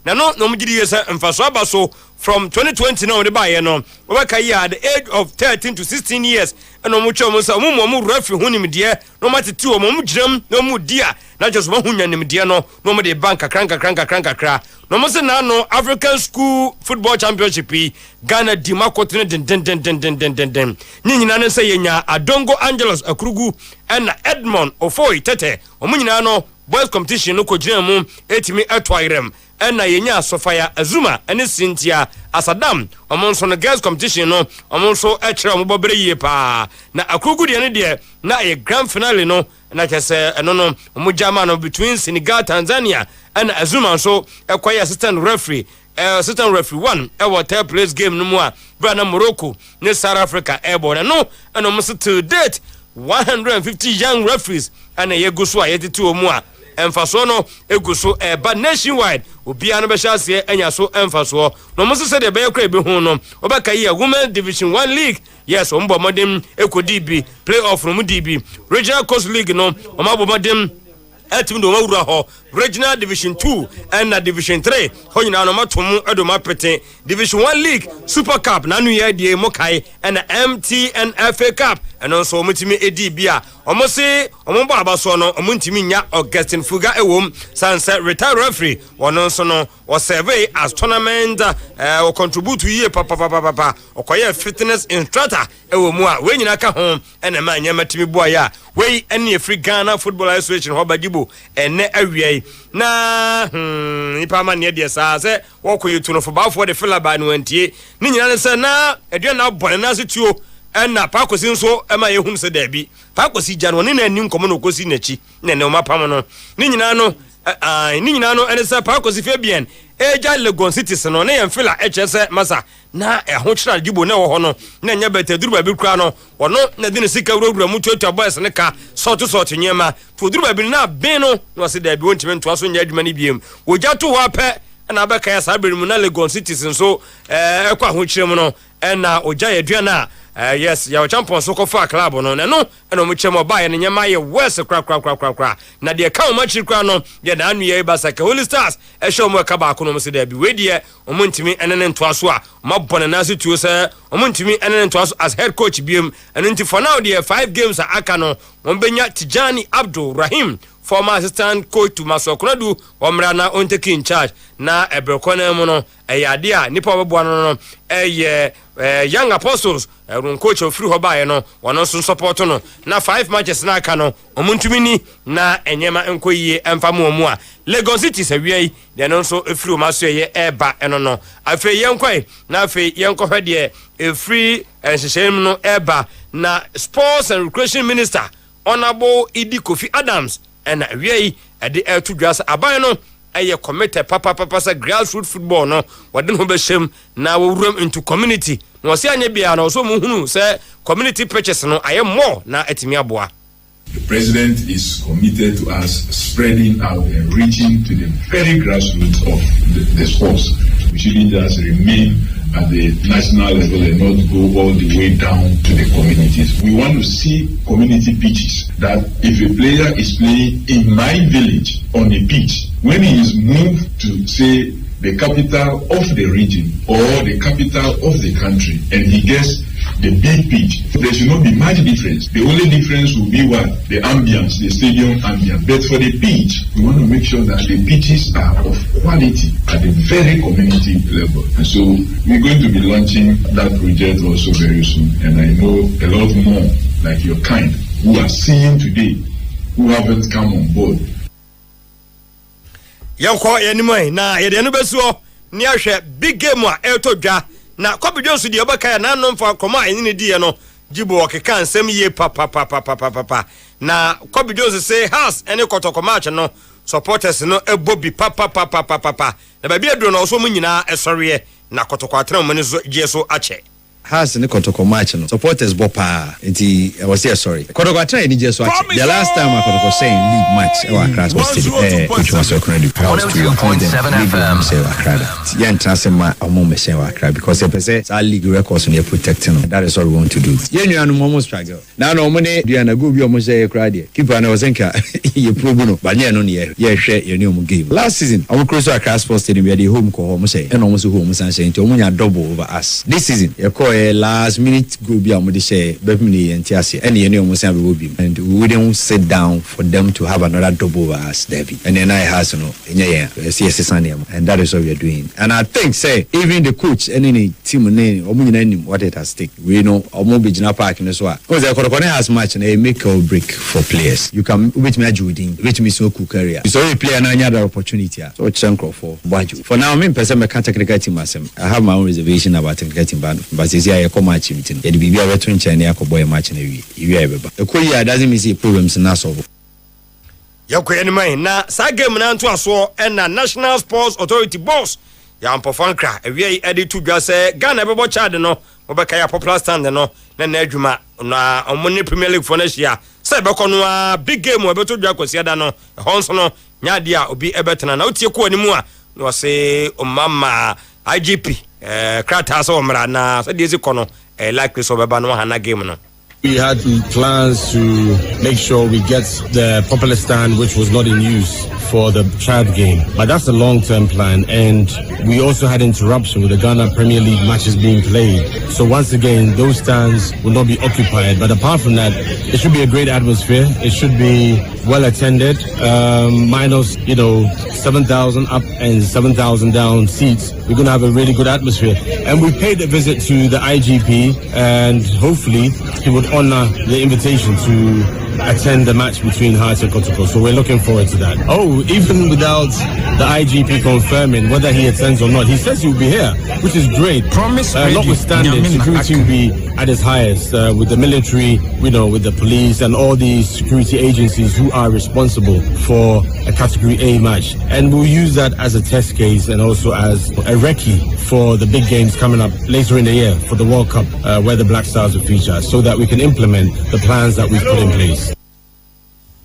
Speaker 5: na no mugidi yesa mfaso abaso from 2020 now de ba ye no we ka ye at the age of 13 to 16 years and omucho mo sa mo referee hunim de no matete o mo giram no mu dia na just mo hunyanim de no mo de bank kranka no mo se na no African School Football Championship Ghana dima kotre den nyina no se yenya Adongo Angelos Akurugu and Edmond Ofoi Tete omunyina no boys competition no kojina mu etimi etwairem na yenya Sofia Azuma ene Cynthia Asadam omonso no girls competition no omonso ekere mo bobere yie pa na akugu de ne de na ye grand finale no na kese no omujama no between Senegal Tanzania and Azuma so ekwaye assistant referee 1 our third place game no mo a Brana Morocco ne South Africa airborne no and almost to date 150 young referees and a yeguso a yetitu omu a emfaso no eguso but nationwide obia no be hase anya so emfaso no mo se de be kra bi hu no obaka yi women division 1 league yes ombo modem ekodi bi playoff from DB regional coast league no omabo modem team do mawura ho regional division 2 and division 3 ho nyina no matom edoma pete division 1 league super cup na nu ye die mokai and MTN FA cup and also omutimi edi bia omosi omombo abaso no omuntimi nya Augustine Fuga ewom sunset retired referee wono so no o survey as tournament o contribute ye papa okoye fitness instructor ewomu a we nyina ka ho and ma nya matimi boya we ene free Ghana Football Association ho bagibo ene awiai na nipa ma ne de sa se wo koyi tuno fo ba fo de filaba no antie ni nyina ne se na edua na bone na se tuo enna pa kosi nso ema ye hunu se da bi pa kosi jan woni na anim komo no kosi nachi ne ne o mapam no ni nyina no ene se pa kosi Fabian eja Legon Cities no ne yemfila HS masa na ho kira gibo ne wo ho no na nya beta duru ba bi kura no wono na de ne sika wura mu tuatu boys ne ka sort nyema to duru ba bi na ben no se da bi wontime nto aso nya adwuma ne biem woja to wa pe na ba ka ya sa bere mu na Legon Cities nso ekwa ho kire mu no na oja yadua na yes ya champion so ko fa club no no eno mu chemo ba ye ne nyema ye west kra na de ka o machi kra no ye na anu ye ba saka Holy Stars e show mo ka ba ko no mu se da bi we de omuntimi enene nto aso a mabone na se tuo se omuntimi enene nto aso as head coach biem eno nti for now the 5 games a aka no mo benya Tijani Abdul Rahim former assistant coach to Masokunadu omra na on take in charge na ebrokona mu no eyade a nipa obebo no young apostles run coach of free hobaye no wono so support no na 5 matches na aka no omuntumi ni na enyema enkoyie emfamu omu a Lagos City sawiai de no so free maso ye eba eno no afi yenkwai na afi yenkohwe de free enshishem no eba na sports and recreation minister honorable Idi Kofi Adams and we at the air to grass abano a committee papa sa grassroots football no wadin ho beshem na wo room into community no se anya bia na so mu hunu say community purchase no aye more na etimi aboa.
Speaker 6: The president is committed to us spreading out and reaching to the very grassroots of the sports. We shouldn't just remain at the national level and not go all the way down to the communities. We want to see community pitches that if a player is playing in my village on a pitch, when he is moved to, say, the capital of the region or the capital of the country and he gets the big pitch, there should not be much difference. The only difference will be what? The ambience, the stadium ambience. But for the pitch, we want to make sure that the pitches are of quality at the very community level. And so we're going to be launching that project also very soon. And I know a lot more like your kind who are seeing today, who haven't come on board.
Speaker 5: Yanko yenimoi na yede no besuo ni ahwe big game a etodwa na Kobe Jones di obaka na nomfa koma enini die no jibo okeka nsem ye papa na Kobe Jones say house any kotoko match no supporters no ebobi papa na ba bia dro no so mu nyina esori na kotoko atena mo ne so je so ache
Speaker 7: has ne kotoko match no supporters bopa nti I was here sorry kotoko atena ni je so ache the last time kotoko saying league match e wa crash which was so credit house to 1.7 FM say wa crash yeah transema omo me say wa crash because they say our league records no protecting that is all we want to do yeah you no almost struggle now no mo ne dia na go bi omo say crash keeper na ozenka ye probu no ba ne no ne ye hwe ye ne omo game last season omo cross our crash sports stadium we dey home ko omo say e no omo so home san say nti omo nya double over us this season ye call last minute go be amudi share bebini entiase and you know almost will be and we wouldn't sit down for them to have another double as David and then I has no and that is what we are doing. And I think say even the coach and any team name what it has stake we know Omobijina Park in as well because the Korokone has match and a make or break for players. You can which me Judin which me so cool career so you play another opportunity so chunk for Baju for now me person me can't technical team myself. I have my own reservation about technical team but is here come match meeting it be a between China boy match in a week the Korea doesn't mean see problems in us over
Speaker 5: Yoko anyway na sa game na nto aso and na National Sports Authority boss ya ampofankra ewie edi to dwa say Ghana bebo charge no obeka ya popular stand no na adwuma na omoni Premier League for next year say beko no a big game we beto dwa kwasi ada no honso no nyade a obi ebetena na otie ko animu a no say omama IGP krata so mra na say dey kono likely so beba no hana game no.
Speaker 8: We had plans to make sure we get the popular stand which was not in use for the Chad game. But that's a long-term plan. And we also had interruption with the Ghana Premier League matches being played. So once again, those stands will not be occupied. But apart from that, it should be a great atmosphere. It should be well attended. Minus, 7,000 up and 7,000 down seats. We're going to have a really good atmosphere. And we paid a visit to the IGP and hopefully he would honor the invitation to attend the match between Hearts and Kotoko. So we're looking forward to that. Oh, even without the IGP confirming whether he attends or not, he says he will be here, which is great. Notwithstanding, security will be at its highest with the military, with the police and all these security agencies who are responsible for a Category A match. And we'll use that as a test case and also as a recce for the big games coming up later in the year for the World Cup where the Black Stars will feature so that we can implement the plans that we've put in place.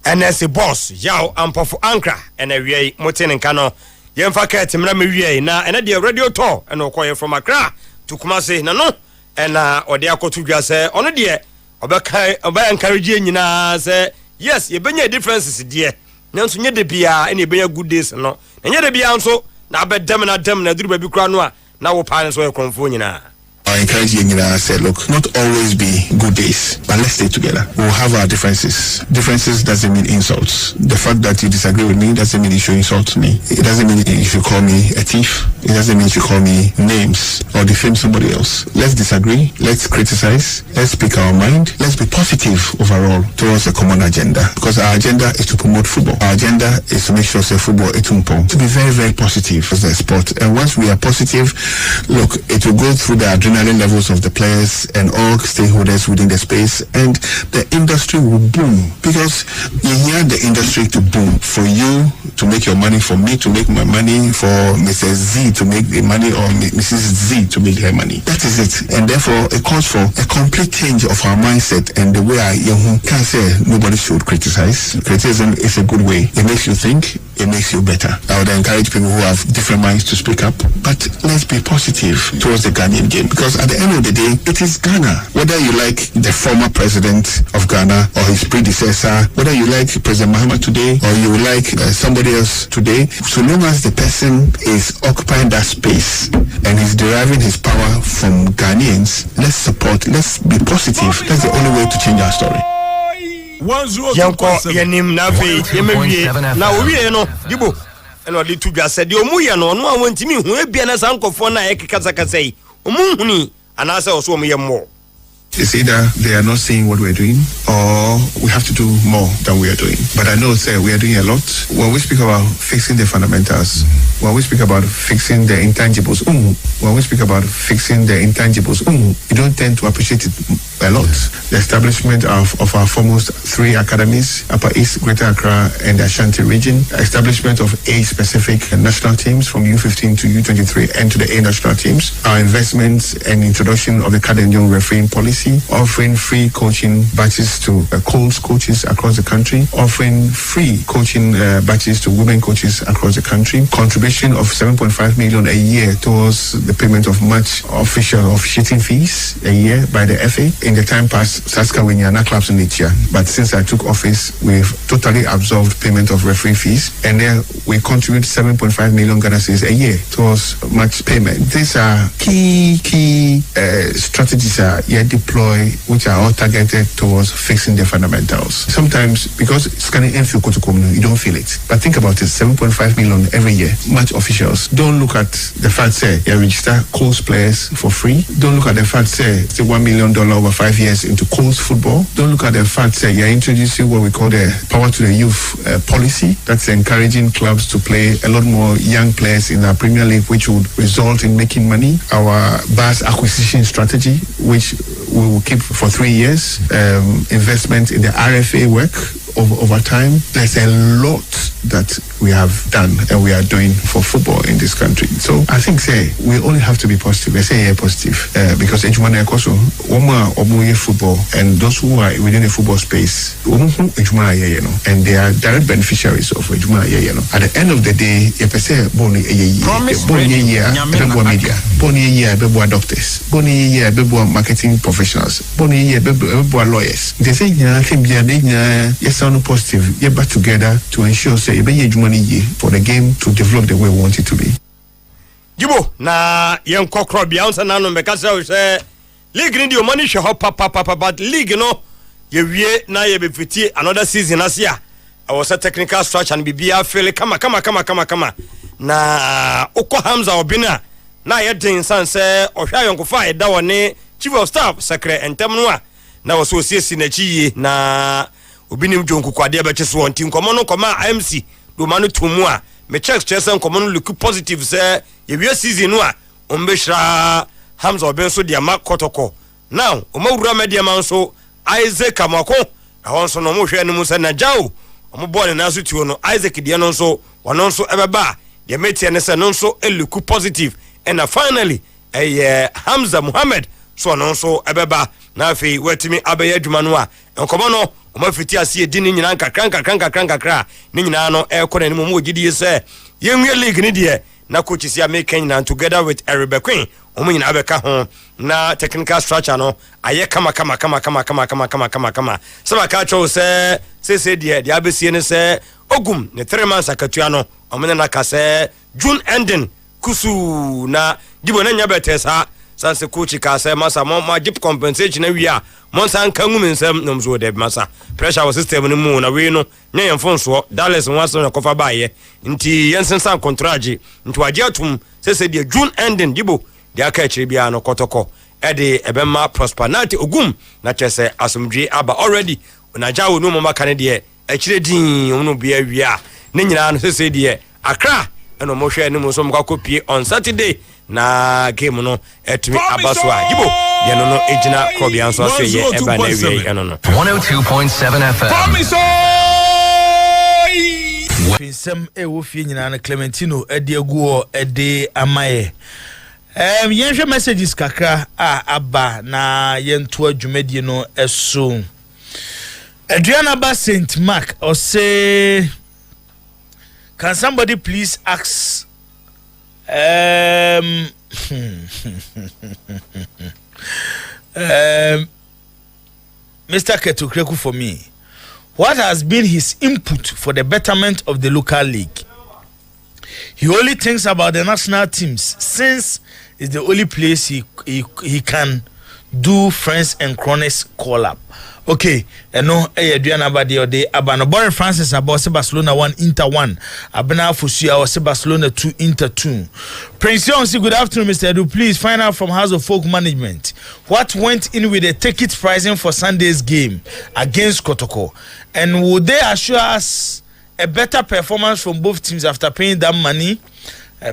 Speaker 5: NSC boss yaw ampofu ankra and a wiei motin nkano yemfa ka timra me wiei na ene de radio tour and okoye from Accra to Kumasi na no na ode akotu dwa se ono de obeka encourage nyina se yes ye benya differences de nanso nye de bia ene benya good days no nye de bia nso na abedem na duru ba bi kura no a na wo pa nso e konfo nyina.
Speaker 9: I encourage you and say, look, not always be good days, but let's stay together. We'll have our differences. Differences doesn't mean insults. The fact that you disagree with me doesn't mean you should insult me. It doesn't mean you should call me a thief. It doesn't mean you should call me names or defame somebody else. Let's disagree. Let's criticize. Let's speak our mind. Let's be positive overall towards a common agenda. Because our agenda is to promote football. Our agenda is to make sure say football is to be very, very positive as a sport. And once we are positive, look, it will go through the adrenaline levels of the players and all stakeholders within the space, and the industry will boom because you hear the industry to boom for you to make your money, for me to make my money, for Mrs. Z to make the money, or Mrs. Z to make her money. That is it. And therefore it calls for a complete change of our mindset and the way can say nobody should criticize. Criticism is a good way. It makes you think, it makes you better. I would encourage people who have different minds to speak up, but let's be positive towards the Ghanaian game, because at the end of the day, it is Ghana. Whether you like the former president of Ghana or his predecessor, whether you like President Mahama today or you like somebody else today, so long as the person is occupying that space and he's deriving his power from Ghanaians, let's support, let's be positive. That's the only way to change our story.
Speaker 5: Yanko yanim na fe yemewie na owie no dibo eno de tu dwa se de omuye no no awantimi hu ebia na sankofo na ekikasakasa yi omunhuni anase oso omuye mo.
Speaker 9: It's either they are not seeing what we're doing or we have to do more than we are doing. But I know we are doing a lot. When we speak about fixing the fundamentals, when we speak about fixing the intangibles, when we speak about fixing the intangibles, you don't tend to appreciate it a lot. The establishment of our foremost 3 academies, Upper East, Greater Accra and the Ashanti region, establishment of A-specific national teams from U15 to U23 and to the A national teams, our investments and introduction of the Cardinal refereeing policy, offering free coaching batches to coaches across the country, offering free coaching batches to women coaches across the country, contribution of 7.5 million a year towards the payment of match officiating fees a year by the FA, in the time past, Saska Winyana clubs in each year. But since I took office, we've totally absorbed payment of referee fees, and then we contribute 7.5 million Ghana cedis a year towards match payment. These are key strategies you deploy, which are all targeted towards fixing the fundamentals. Sometimes, because scanning infield you don't feel it. But think about it, 7.5 million every year. Match officials don't look at the fact say you register Coles players for free. Don't look at the fact say it's $1 million over 5 years into Coles football. Don't look at the fact say you're introducing what we call the power to the youth policy. That's encouraging clubs to play a lot more young players in our Premier League, which would result in making money. Our bus acquisition strategy, which we will keep for 3 years. Investment in the RFA work over time. There's a lot that we have done and we are doing for football in this country. So I think we only have to be positive. I say positive because football and those who are within the football space and they are direct beneficiaries of at the end of the day, doctors, marketing professionals, lawyers. They say yes, positive, get back together to ensure say money for the game to develop the way we want it to be.
Speaker 5: Jibo na yen kokro bia unsa na no meka say league ni the money show papa but league no ye wie na ye be fiti another season asia I was a technical structure and bibia feel kama na ukọ Hamza Obina na ye den san say ohwa yonkofa e da woni chief of staff secretary entem no a na wo so siesi na chi na obinim jonku kwade be cheso wonti nkomo no koma IMC do manu tomu a me check chese nkomo no look positive say ye wie season no a ombehra Hamza Obin so dia makotoko now omawura media man so Isaac Kamako ahonso no mo hwe no musa na jaw omo ball na so tuo no Isaac dia no so wono so ebeba ye metie ne se no so look positive and finally Hamza Muhammad so no so ebeba na afi wetimi abeye adwuma no a nkomo no omafiti ase edi ni nyina nkakra ni nyina no ekọ na mu ogidi se yenwe league ni de na coach sia make Kenya together with Eribe Queen omo nyina abeka ho na technical structure no aye kama sema ka cho se de abesie ne se ogum ne 3 months akatua no omo na ka se June ending kusu na gibo na nya betesa sanse coach ka say masa mo give compensation na wi a monsan kan ngum nsem no mzo de masa pressure was system no mu na we no nya yemfonso Dallas nwaso na kofa baaye nti yensensan contract nti waje atum sese de June ending gibo de aka chire bia no kotoko e de ebema prosperity ogum na chese asomdwe aba already na jawo no mama kan de e chire din no bia wi a ne nyina no sese de Accra eno mo hwe ne mo so mka kopie on Saturday na game no etumi abaswa gibo ye no ejina krobia so so ye eba na wi eno no
Speaker 4: 102.7 FM
Speaker 2: Pinsem wo fie nyina na Clementino edi aguo edi amaye yenhwe messages kakra aba na yento adwumadie no eso Adriana ba Saint Mark or say can somebody please ask Mr. Ketukreku for me, what has been his input for the betterment of the local league? He only thinks about the national teams since it's the only place he can do friends and cronies call up. Okay, no, Adriana Badi or de Abano Boris Francis about Barcelona 1 Inter 1. Abena Fusia or Barcelona 2 Inter 2. Prince Yonsi, good afternoon, Mr. Edu. Please find out from House of Folk Management what went in with the ticket pricing for Sunday's game against Kotoko, and would they assure us a better performance from both teams after paying that money?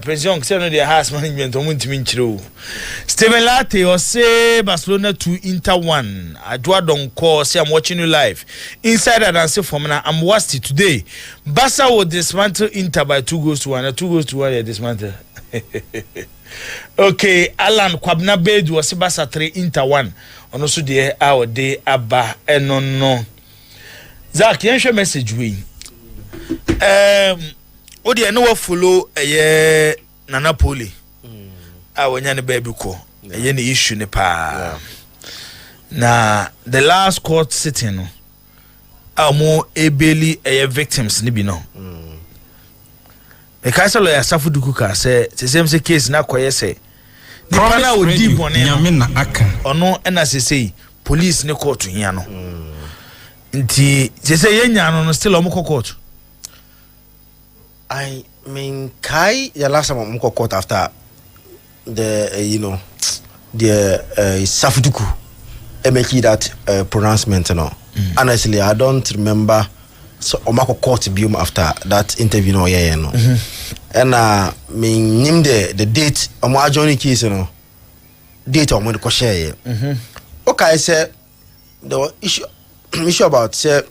Speaker 2: Prince Young said no, their house management on to Minchiro. Steven Latte or say Barcelona 2 Inter 1. I don't call, say I'm watching you live. Inside and say for me, I'm Wasti today. Barca will dismantle Inter by 2-1. 2-1, yeah, dismantle. Okay, Alan Kwabna Bed was Barca 3 Inter 1. On also the our day Abba and no. Zach, you message we. Odi eno follow Nana Poli. Wanya ne baby ko. Eye ne issue ne pa. na the last court sitting no amo ebeli victims ni bi no e ka say lawyer Safuduku ka say the same case na koye say ni pana odi bone
Speaker 3: Nyame na aka
Speaker 2: ono na say police ne court hia no nti say yenya no still omo court.
Speaker 5: I mean kai the last time omo court after the the Safuduku making that pronouncement no. Honestly, I don't remember so omako court biom after that interview no no. And me the date omo adjourn case no. Date omo the share. Okay, say the issue about say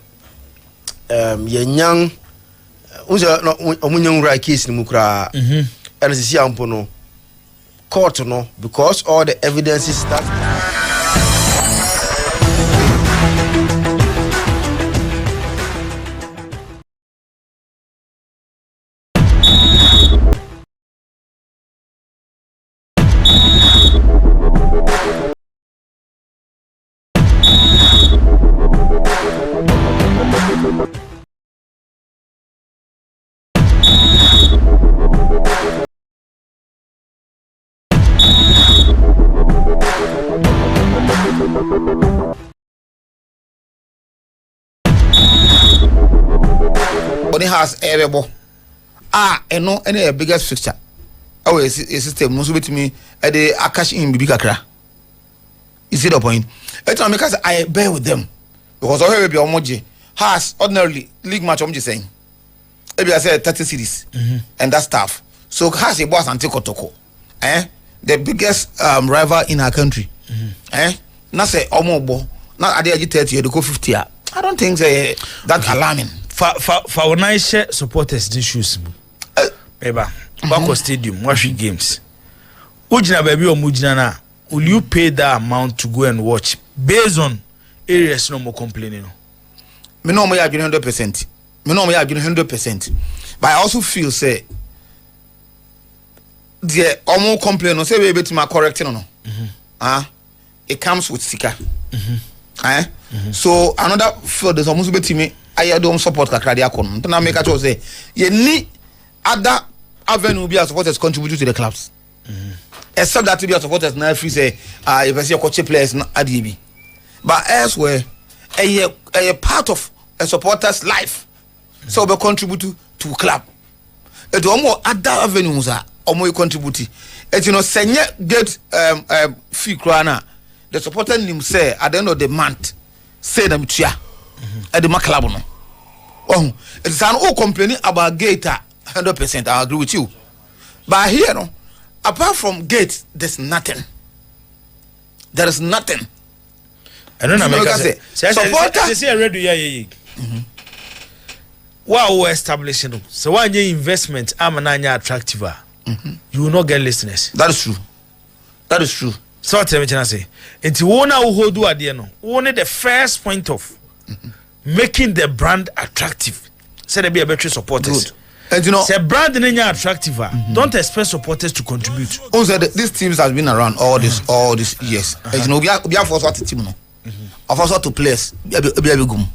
Speaker 5: yenyang unza no omunyang right case ni mukra and sisi ampo no court no because all the evidences that
Speaker 10: Only has able no any biggest fixture. Oh, a system must be to me at the Akash in Bibikakra. You see the point? It's not because I bear with them because I have your emoji has ordinarily league match. I'm just saying, maybe I said 30 cities and that stuff. So has a boss and Toko, the biggest rival in our country, Not say Omobo, not at the age 30 to go 50. I don't think that alarming.
Speaker 2: For nice supporters the shoes eba Bako Stadium watch games ujina baby or mujina na will you pay that amount to go and watch based on areas no more complaining no
Speaker 10: me no more 100%. Me no more 100%. But I also feel say the omo complain no say we bit ma correcting no it comes with sika so another field is almost bit me I don't support kakra dia kon na make sure say ye ni other avenue be supporters contribute to the clubs except that be supporters na free say if I see coach players na adibi but elsewhere a part of a supporters life so be contribute to club e do more other avenues omo contribute et senye get fee krana the supporter nim say at the end of the month say them tua at the club no. Oh, it's an old complaining about gate 100%. I agree with you. But here, no, apart from gate, there's nothing. There is nothing.
Speaker 2: I don't know. Supporters say ready. Yeah. Wow, we're establishing. So when your investment, I'm an attractive. You will not get listeners.
Speaker 10: That is true. That is true.
Speaker 2: So what I'm say? It's one who do at the end. Only the first point of making the brand attractive. Say there be a better supporters.
Speaker 10: Good. And
Speaker 2: say brand in attractive. Don't expect supporters to contribute.
Speaker 10: Also, these teams has been around all this years. We are forced to team no. Of also to players. Be gum.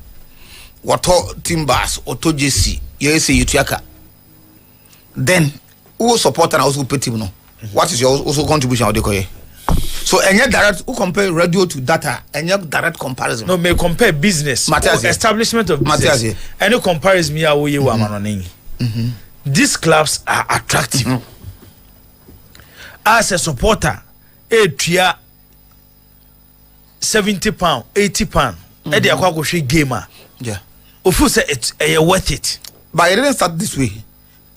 Speaker 10: What team bars or to JC. You say you tiaka. Then who support and also pay team no. What is your also contribution of the so any direct who compare radio to data any direct comparison
Speaker 2: no may compare business establishment of business any comparison me awo ye wa manone these clubs are attractive as a supporter tua £70 £80 e dey akwa go hwe game ofu say it's worth it
Speaker 10: but it didn't start this way.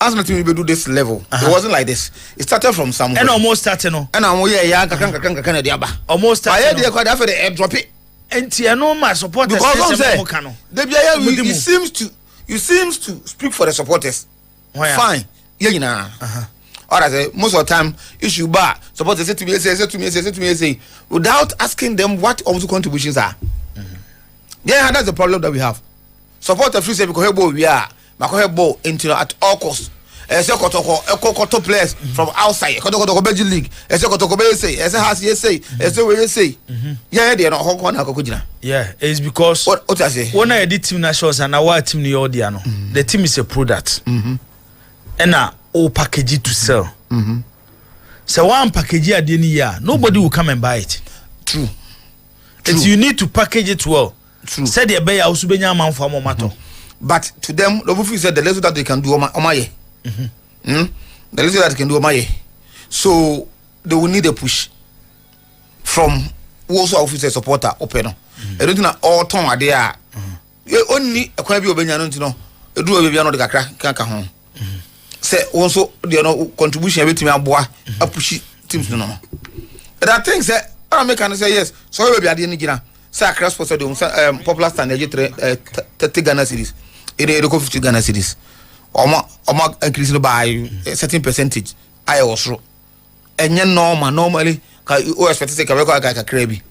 Speaker 10: As nothing we do this level. It wasn't like this. It started from somewhere.
Speaker 2: And almost started no.
Speaker 10: And I'm kakang diaba.
Speaker 2: Almost started.
Speaker 10: I heard after the air drop it.
Speaker 2: And no my supporters.
Speaker 10: You seems to speak for the supporters. Fine. Yeah. All right. Most of the time, issue bar supporters say to me without asking them what also contributions are. Yeah, that's the problem that we have. Supporters free say because we are. Ball into at all costs. say Kotoko players from outside Kotoko Belgian league say Kotoko be say has say we say yeah they no hoko na kokojina.
Speaker 2: Yeah, it's because
Speaker 10: what I say
Speaker 2: when I did team nationals and our team the audio the team is a product and now all package it to sell. So one package at the year nobody will come and buy it.
Speaker 10: True.
Speaker 2: It's you need to package it well.
Speaker 10: True.
Speaker 2: Said the buyer also be man for matter.
Speaker 10: But to them, Lobufi said the little that they can do omaye. The little that they can do omaye. So they will need a push from also officer supporter open. I don't know all time are there. Only a quite be obeying no. You do a baby on the kaka home. Say also the contribution every team boy a push teams no. And I think that I make can say yes. So we be at the end. Say across for popular standard 30 Ghana cedis. It 50 Ghana cedis. Oma increasing by a certain percentage. I also. And then normally you expect to take a record like a crabby.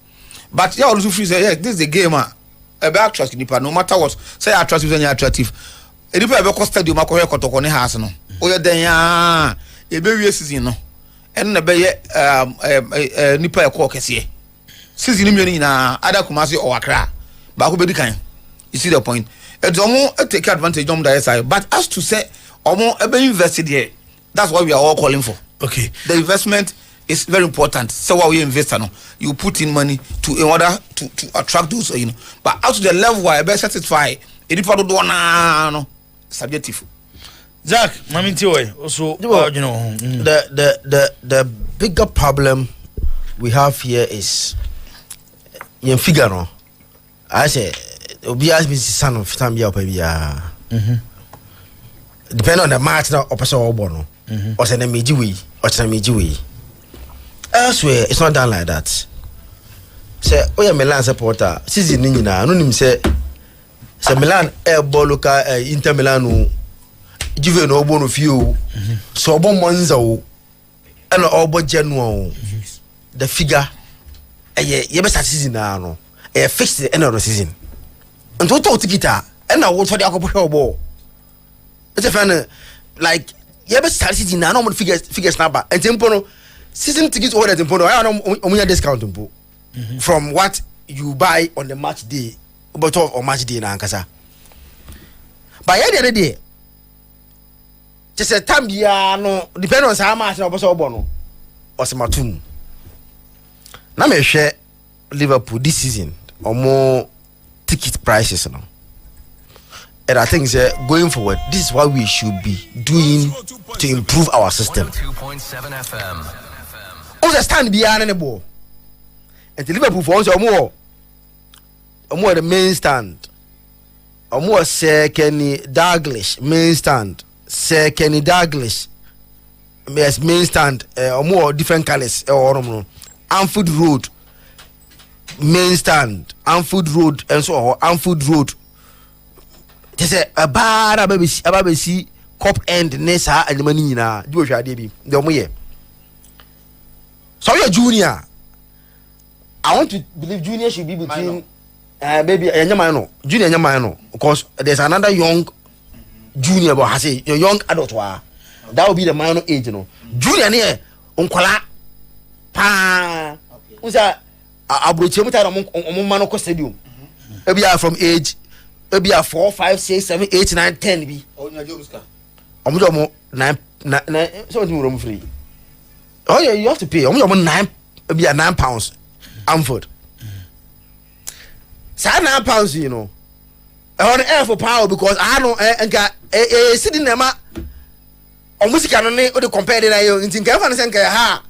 Speaker 10: But you also feel say yes, this is the game a back trust no matter what. Say attractive and attractive. E di pa be ko stadium akoye kotoko ne house no. O ye den ya e be wie season no. En na be ye nipa e ko kese. Season ni mmienu na ada Kumasi or Accra ba ko be di kan. You see the point? It's almost take advantage of the side. But as to say almost be invested here, that's what we are all calling for.
Speaker 2: Okay.
Speaker 10: The investment is very important. So what we invest no, you put in money in order to attract those, you know. But out to the level where I be satisfied, it is for the no subjective.
Speaker 2: Zach, Maame Afia also you know
Speaker 5: the bigger problem we have here is in figure no. I say obi has been son of time ya opabia. Depend on the match na opese obo no. Or say na meji we, or say na meji we. Elsewhere it's not done like that. Say oya Milan supporter season ni nyina no nim say Milan ball local Inter Milan Juve no obo no fio. So obo Monza o and obo Genoa. The figure ye be start season na no. Fix the end of the season. And what tikita and now what for the akopho ball. It's a fan like you ever start season now no figures number and tempo no season tickets order tempo no I no discount tempo from what you buy on the match day but on match day na ankasa. But the other day just a time bia no depend on how much na oboso obo no osematum. Na me hwe Liverpool this season or more ticket prices now. And I think going forward, this is what we should be doing to improve our system.
Speaker 4: 2.7 FM.
Speaker 5: Understand behind the ball. And the Liverpool for us more the main stand. Or more Sir Kenny Douglas main stand. Sir Kenny Douglas main stand. Or more different colors. Or Anfield Road main stand. Anfield Road and so on. Anfield Road. They say a bad ababesi cop end nessa and the money na do a baby. The omoye. So you're junior. I want to believe junior should be between maybe a minor, junior and minor, because there's another young junior, but I say your young adult. That will be the minor age, you know. Junior near unkola pa. Who's that? Abrochemutara stadium. Maybe from age. Maybe 4, 5, 6, 7, 8, 9, 10 be. Omujomo 9 something room free. Oh yeah, you have to pay. Omujomo 9 maybe £9 Amford. Say £9, you know. I on air for power because I know enka sitting there ma omusika no ne o de compare na yo ntin ka fa ne senka ha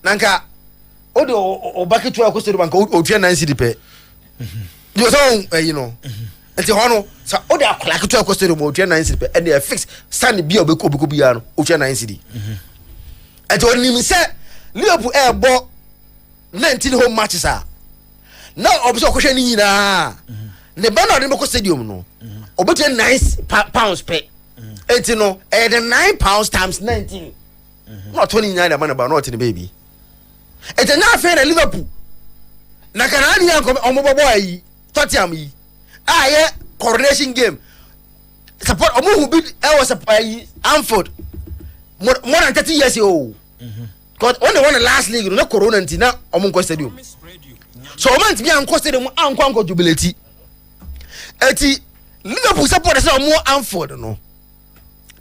Speaker 5: nanka o de o bucket to akostero banka o twa 9 cedi pe. You so you know. And the honor, so all the clock to a cost of 9 cedi and they are fixed. Stand be a beko biano, 9 cedi. And to only say Liverpool air bought 19 home matches. Now, observe question in the banner of the stadium. No, about £9 pay. And you know, and £9 times 19, not 29 a man about not in the baby. It's enough fair Liverpool. Nakanani on mobile boy, Tottenham. Yeah, coronation game. Support Omu who beat Anford
Speaker 10: more than 30 years ago. Because when they won the last league, no corona until now, Omunko Stadium. So Oman to be on Stadium, Uncle Jubility. Eti Liverpool supporters are more Anford, no.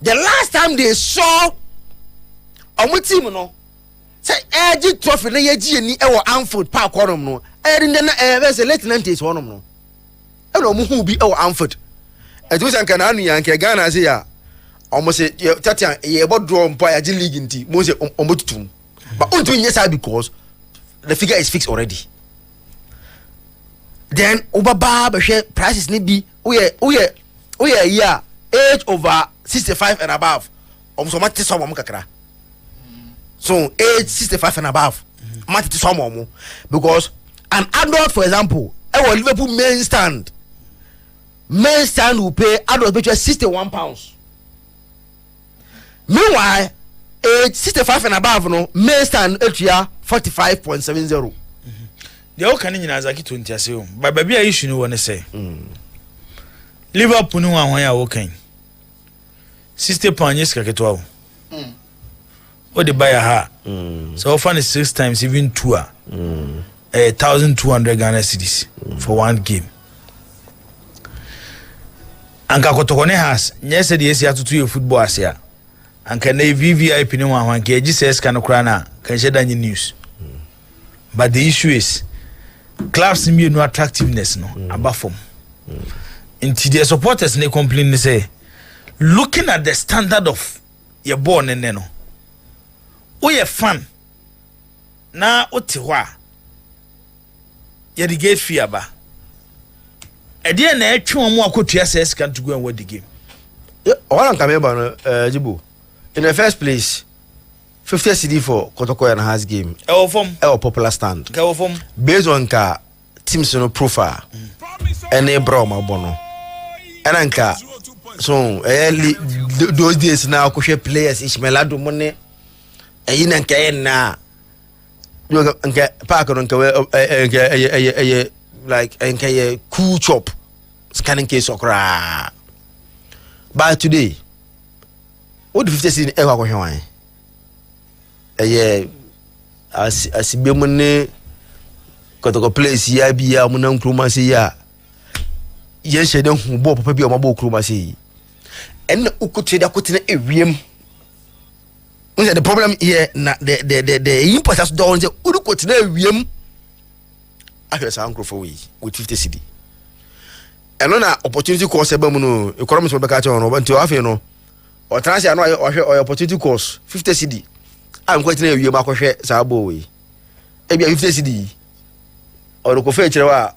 Speaker 10: The last time they saw Omu team, no. Say, Edgy Trophy, na Yeji ni ewo Anford Park on no. In the late 90s, one of no. I don't know who be our Anford. It was an Canani and Kagana say, almost say, Tatian, a about draw by a league in tea, most omutum. But only 2 years because the figure is fixed already. Then, Obaba, prices need be, we are yeah, age over 65 and above. So age 65 and above. Because an adult, for example, our Liverpool main stand will pay adult between £61. Meanwhile, age 65 and above, no main stand area 45.70.
Speaker 2: The all can in Azaki 20 as you, but baby, I issue no one say. Liverpool no one why walking. £60 yes, Kaketwa. What the buyer ha? So often is 6 times, even 2. 1,200 Ghana cedis for one game. And Kakotokone has, yes, said yes, you have to do your football as here. And can they VVIP no one can Jesus can crana can share any news. But the issue is clubs me no attractiveness no above from. Into their supporters they complain they say looking at the standard of your born and no. We are fan. Na otiwa. Yedi gate fear ba. Ede na etwe omo akotua SS can to go and win the game.
Speaker 10: All come no Jibo. In the first place, 50 cedi for Kotoko and has game. Popular stand. Based on ka teams no profile. Ene bro ma bono. Enanka so those days now ko players Ishmelado money. Eyin nka na nka park no nka like nka cool chop scanning case okra. But today what the 50 cedi e kwa ko hwan asibe money Kotoko place ya bi ya munan kroma se ya yen shede hu bo papa bi o mabo kroma se en ukutu da kotena ewiem. The problem here na the importance down the urukotena ewiem ahwesa ankro for we with 50 cedi eno na opportunity course eba mu no economy so beka cha no nti afi no o transfer no o opportunity course 50 cedi am ko tena ewiem akohwe sa bo we e bia 50 cedi o ko fe kire wa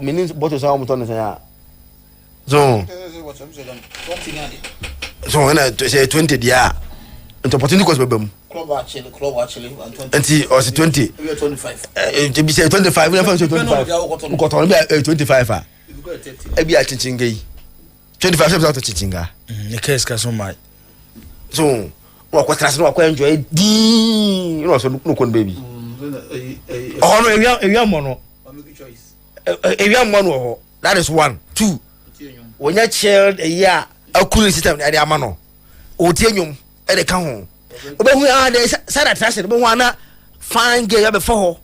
Speaker 10: mini bottle sa mo ton ya so na say 20 dia and opportunity course bebem club actually and see or 20 to be say 25 we never say 25 ko ton be 25 ah e bi a chinchinga 25 se to chinchinga
Speaker 2: the case ka so much
Speaker 10: so wa ko trust no ko enjoy di no so no kon baby oh no ewia mo no ewia mo no that is 1 2 when you child a year a cooling system na dey amano o tie nyum e dey kan ho obehu dey side attraction obehu ana fine girl ya be for ho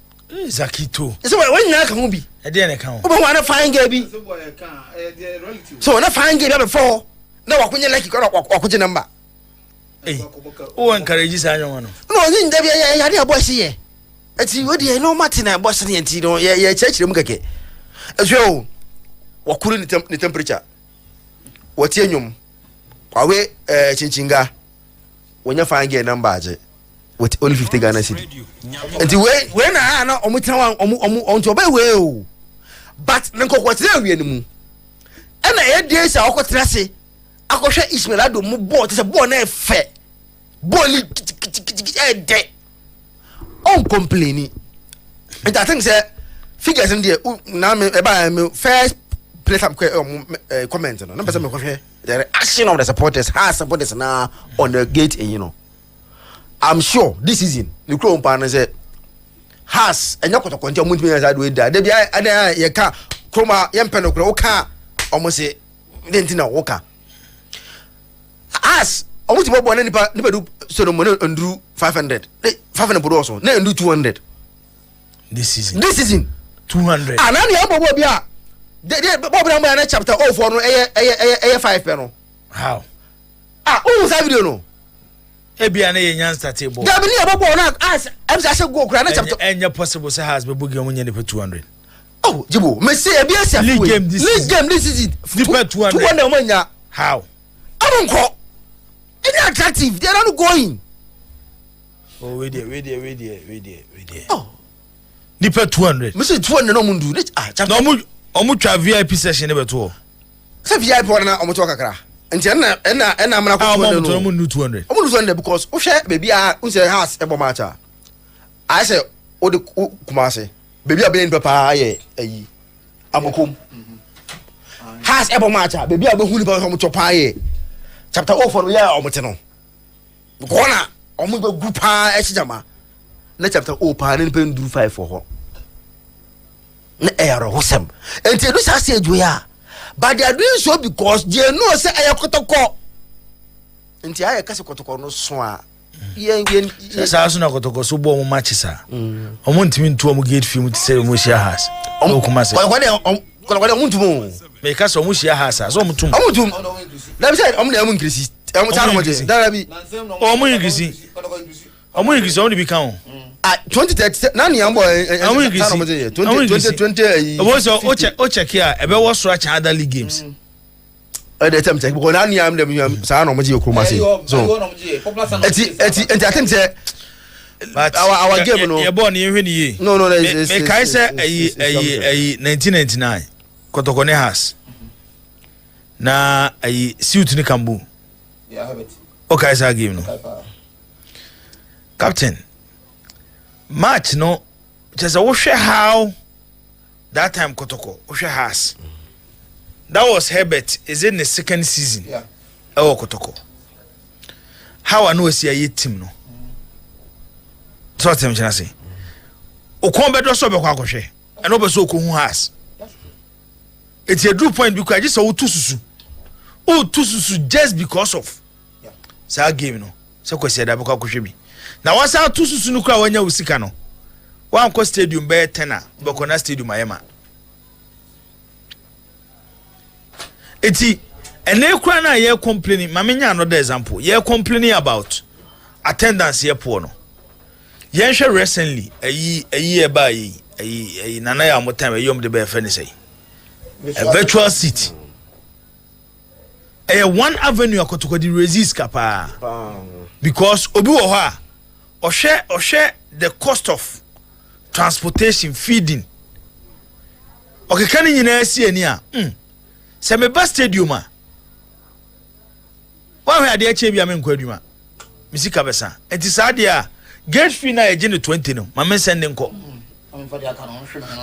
Speaker 2: Zakito
Speaker 10: so when you kan ho bi
Speaker 2: e dey na kan ho
Speaker 10: obehu ana fine girl bi so na fine girl ya be for ho na wakunye like ko wakunye number
Speaker 2: o encourage sa anyo no
Speaker 10: ni ndabia ya dey boss ye ati we dey no matter boss ne enti no ya chechire mu keke so wakuru ni temperature watie nyum kwawe chinchinga wonya fange number aje with only 50 Ghana cedi enti we na omutena onto be we o but nko kwatena wie ni mu ena e dey sa okotena se akohwe Ismailado mu ball te se ball na efe ball de on complaining and I think say figures in there na me first place up comment no person me kwhwe the reaction of the supporters has supporters now on the gate and you know I'm sure this season the club partner say has enya Kotoko ntia mutimi ya side we da dey ada ye ka kroma ye mpeno kro ka almost say denti na woka has almost about nipa do so no money and 500 bodo so na do 200
Speaker 2: this season 200
Speaker 10: and na ya bobo bia de bobo na chapter 04 no 5 pe no
Speaker 2: how
Speaker 10: o sa video no
Speaker 2: ebia na ye nyan start ebo
Speaker 10: da bi ni bobo na as am say go kura na chapter
Speaker 2: enya possible say has be bugi omunye ne 200
Speaker 10: jibo me say ebia say
Speaker 2: league game this
Speaker 10: season 200 omanya
Speaker 2: how
Speaker 10: amunko it's attractive they are not going
Speaker 2: we there oh nipa 200
Speaker 10: me say 200 no mundu
Speaker 2: no omu twa VIP session ne beto
Speaker 10: say VIP na omu to kakra nti na amana ko 200
Speaker 2: no omu 200
Speaker 10: omu 200 because o hwe baby a o say house e bo matcha I say o de kumase baby a be papa aye ayi amokom house e bo matcha baby a be hu ni ba omu to pa aye chapter 04 ya omote no gona omu be gu pa e chijama na chapter 0 pa ne pen do 5 for ho na ero hosem enti do sa se edu ya but they are doing so because they know say ayakotoko enti aye kase kotoko no so a yen
Speaker 2: sa so na kotoko so bo mu match sa omu ntimi ntu omu gate film ti say omu share house omu kuma se
Speaker 10: kwade omu ntumu
Speaker 2: me ka so omu share house so omu tum
Speaker 10: na bi say omu na omu increase omu ta no je da bi
Speaker 2: omu increase omu bi kan
Speaker 10: 2030 na ni ambo
Speaker 2: omu increase
Speaker 10: 2020
Speaker 2: omu so o check here ebe wo so acha other league games
Speaker 10: the time check because na ni am dem sa no mo je okroma say so eti I think say
Speaker 2: but
Speaker 10: our game no
Speaker 2: ye born ye hwe ni ye
Speaker 10: no
Speaker 2: me kai say ayi 1999 kotoko ne has na ayi suit ni kambu
Speaker 10: yeah have it
Speaker 2: okay say game no captain match no just wo hwe how that time kotoko wo hwe has that was Herbert is in the second season
Speaker 10: yeah
Speaker 2: kotoko how I know see a team no so what am I say okombe do so be kwa kohwe and obe so okohu has it's a true point because just so tususu just because of sa game no so kwesi da be kwa kohwe bi na wasa tususu no kra wanya usika no wan ko stadium be 10 be ko na stadium ayema eti ene kra na ye complaining mamenya another example ye complaining about attendance here poor no yen hwe recently ayi e ba ayi nana ya motam yom de be fe ni say a virtual seat one avenue akotoko di resist kapa because obi wo ho a ohwe the cost of transportation feeding okay kan nyina asi ani a se me bus stadium a wa hwe ade ache bia me nkwaduma misika besa enti saade a gate fee na eje ne 20 no ma send nko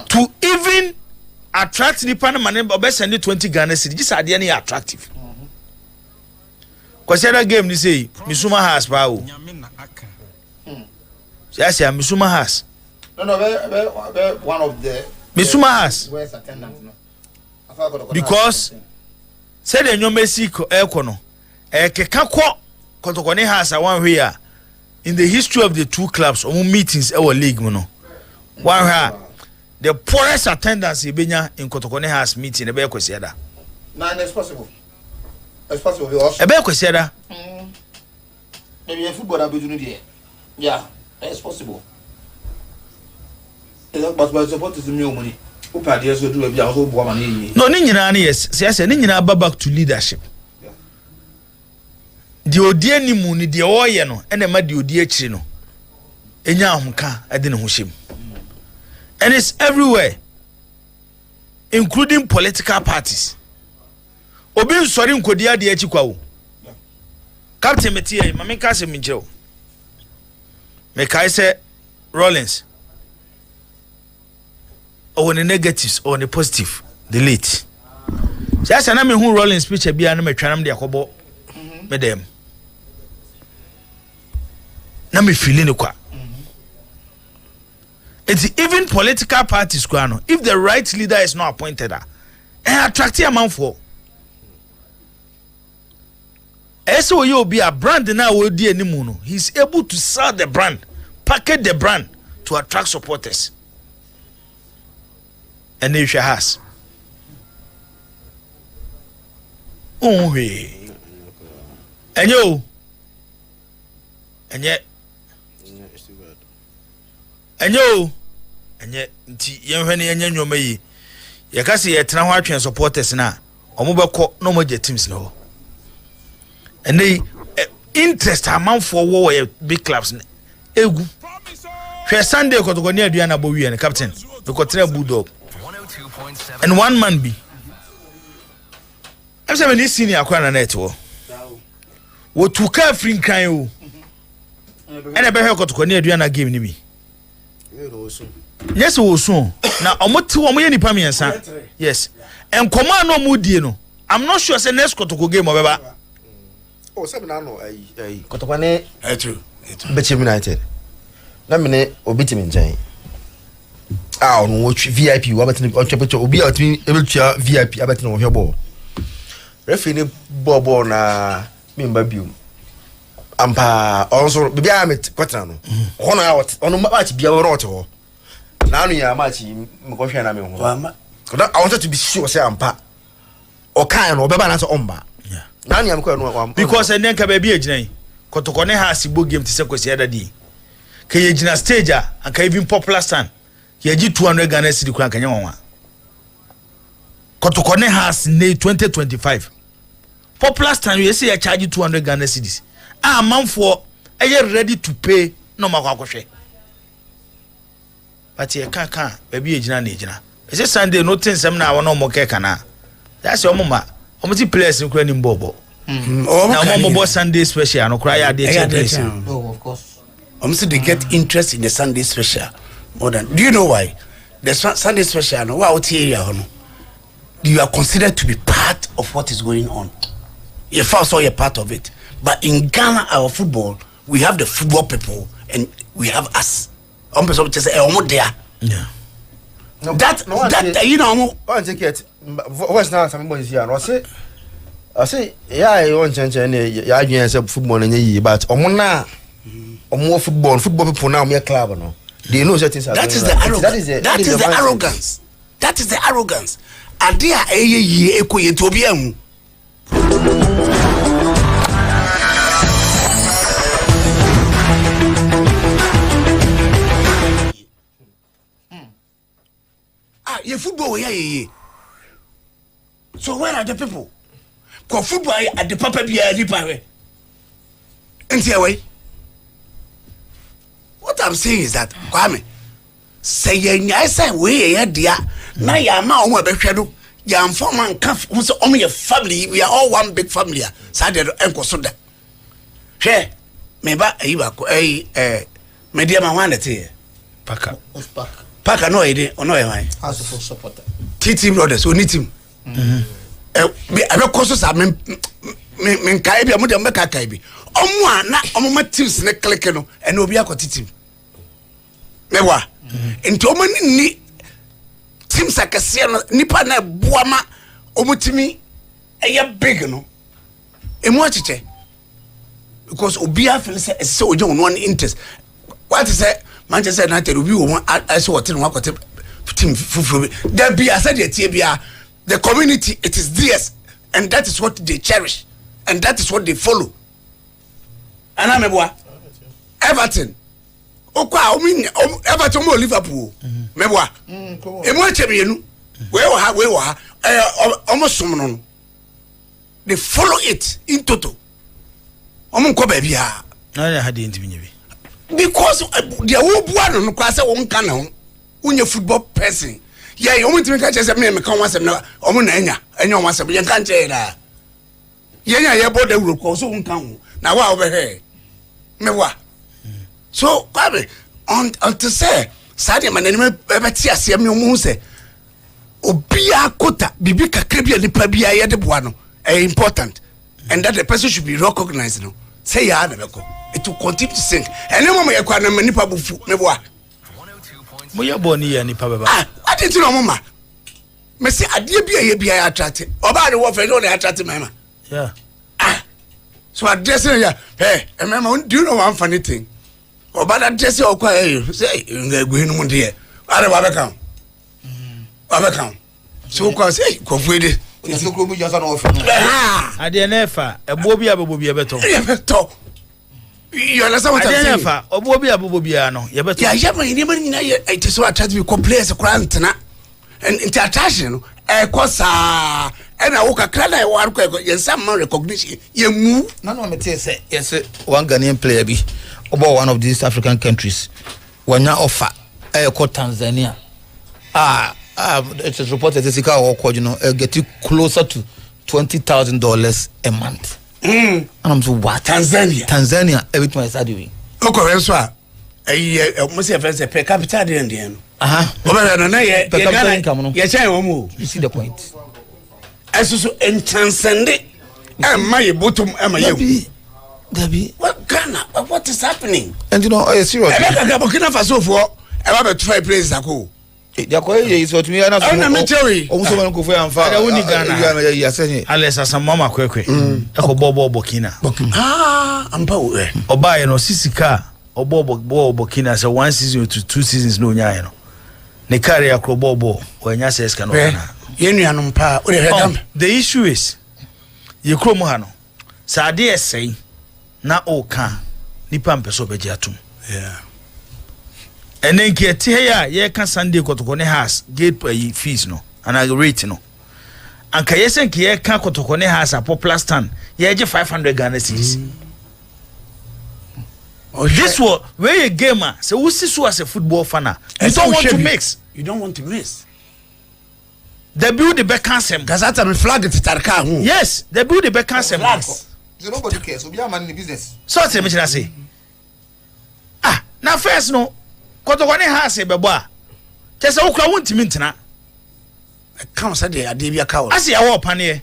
Speaker 2: to even attract nipa na mane obesend 20 Ghana cedi ji saade na attractive kwasiada game ni say misuma has pa o yes ya misuma has
Speaker 10: no one of the
Speaker 2: misuma has because said the nyomesi eko no keka ko kotoko ne has one hwe a in the history of the two clubs on meetings our league no one hwe the poorest attendance ebenya in kotoko ne has meeting ebe kwesiada
Speaker 10: na it's possible because
Speaker 2: ebe kwesiada
Speaker 10: maybe a football abedu no there yeah it's possible but support is me money upade so do bia so bo ma na yi
Speaker 2: no ni nyina na yes say ni nyina back to leadership di odi animu ni de oye no ene ma di odi akiri no enya ahunka ade ne ho hyem and it's everywhere including political parties obi nsori nkodi ade achi kwa wo captain metie ma me ka se minjeo me kai se Rollins or the negatives or the positive delete just na me hu Rollins picture bia na metwanam de akobo me dem na me feeling it kwa it's even political parties kwa no if the right leader is not appointed and attract a man for Eso you be a brand now we di animu no. He's able to sell the brand, package the brand to attract supporters. And if she has. Oh hey. And you. And yet. And you. And yet you when you nyoma yi. You can see etna ho atwen supporters na. Omo be ko no mo je teams no. And they interest amount for war big clubs. Egu. Hwe Sunday ko to ni aduana bo wi en captain. Because three bulldog. And one man be. I'm saying this senior Akua na net wo. Wo tuka free kan o. And e be he ko to ni aduana game ni bi. Yes wo so. Na omoti wo mo ye nipa miensa. Yes. And command no mu die no. I'm not sure say next Kotoko game obeba.
Speaker 11: Oh, seven no Kotoko ne true. Betchem United. Na me ne obiti me njan. Ah, no VIP wa betini on chepecho obi a otimi ebetua VIP abetini wo hwebo. Referee ne bobo na me mba biom. Ampa also bibia me kwatana no. Hono out ono match bia wo rot ho. Na anu ya match me ko hwe na me ho. I wanted to be sure say ampa. O kan no obeba na so omba.
Speaker 2: Yeah.
Speaker 11: Na anu ya me ko no
Speaker 2: because enenka ba bi aginan. Kotoko ne ha sibo game ti se kwesi adadi. Ke yegina stage a aka even popular stand. Yeji 200 Ghana cedi kura kanya wonwa. Kotoko ne has ne 2025. Popular stand you say you charge 200 Ghana cedis. Ah man for are you ready to pay no makwa. But ye kan baby ejina na ejina. E say Sunday no tin sem na wona mo keka na. That's your mama. Omuti players nkura ni mbobo. Na mo Sunday special no kura ya dey place.
Speaker 12: Oh, of course. They get interest in the Sunday special more than. Do you know why? The Sunday special no wa area no. You are considered to be part of what is going on. You first you're part of it. But in Ghana, our football, we have the football people and we have us.
Speaker 2: Yeah.
Speaker 11: No,
Speaker 12: that you know.
Speaker 11: One ticket. What's now? Somebody here. I say, yeah, you want change any. Yeah, you say football and ye, but omona, more football people now me club no. They know certain.
Speaker 12: That is the arrogance. That is the arrogance. That is the arrogance. Adia ye ekoye to biam. Your football yeah. So where are the people? Cause football at the papa be a lipa. What I'm saying is that Kwame say ya say we ya dia na ya ma o be hwedo ya mfo man ka so o me family, we are all one big family. Sa de enko so da hwe me ba ayi ba ko me dia ma wan te Paka no ide ono e man
Speaker 11: as for supporter
Speaker 12: team brothers oni team be abekoso sa me kai bia mo de me kai bi omo ana omo ma teams ne click no e na obi akoti team mewa enti omo ni team sakase no nipa na boa ma omo timi eye big no emu achiche because obi afel say ojo no one interest what is say Manchester United will be one as what in one team there be as the community, it is theirs, and that is what they cherish, and that is what they follow. And I'm a Everton. Everton or Liverpool. Mebwa. Almost someone. They follow it in total. Because the one no kwase won kan ho unye football person yeah you want to make just me kan wasem na omo na enya on wasem ye kan che na ye boda wuro ko so won kan ho na wa obere me wa so kwabe on to say sade manani me beti asem me mu se obi akota bibi kakra bia nipa bia ye de boa no important and that the person should be recognized no say ya na beko it will continue to sink. And no more yakwa na manipa bufu meboa.
Speaker 2: Mo ya boni ya nipa baba.
Speaker 12: What did you know mama? Me say adie bia ye bia attract. Oba de wo fe no na attract mama.
Speaker 2: Yeah.
Speaker 12: So addressing ya, hey, remember, do you know one funny thing? About addressing or quiet, say, you're going to Mundia. I don't have a count. So, cause, hey, go with it.
Speaker 10: Yes, you could just an offer.
Speaker 2: I didn't never a Bobby Abobia better.
Speaker 12: You understand what I'm saying?
Speaker 2: Or Bobby Abobiano. Yeah, but
Speaker 12: yeah, it is what I try to be complete as a grant and intertation. A cosa and I walk a clan. I want to some recognition. You move.
Speaker 10: None of me say, yes, one Ghanaian player be about one of these African countries. When you offer a Tanzania. It is reported that get you closer to $20,000 a month. And I'm so what? Tanzania, everything I start doing.
Speaker 12: Okay, so must have a per capita in the end.
Speaker 10: You see the point.
Speaker 12: As so transcendent, and my bottom, am I? Debbie, what Ghana? What is happening?
Speaker 10: And you know, I serious.
Speaker 12: I got Burkina Faso for about 5 places ago.
Speaker 10: Is what me and
Speaker 12: I'm Jerry.
Speaker 10: Also, want to go and find
Speaker 2: Ghana. Yes, unless as a mama quickly. Echo Bobo Burkina.
Speaker 12: I'm power.
Speaker 2: Or buy no Sisika or Bobo Burkina. So 1 season to 2 seasons no nyano. Ne carry a Bobo when Yasses can. The issue is you Cromohano. Sadia say na oka Nipam Peso Bejatum.
Speaker 12: Yeah.
Speaker 2: And then get here, ye can Sunday Kotokone has gate fees no, and I rate no. And Kayesen Kia can Kotokone has a popular stand, ye 500 Ghana cedis. This was where a gamer, so who sees you as a football fan? You don't want to mix.
Speaker 12: You don't want to miss.
Speaker 2: They build the Beckham.
Speaker 12: Gazata will flag it to Tarka.
Speaker 2: Yes, they build the Beckham.
Speaker 10: Nobody cares. We are man in the business.
Speaker 2: So I say, now first no. Kotokwane has a beboa. Just a ukra won't mintina.
Speaker 12: I can't say they are Debia cow.
Speaker 2: I see our panier.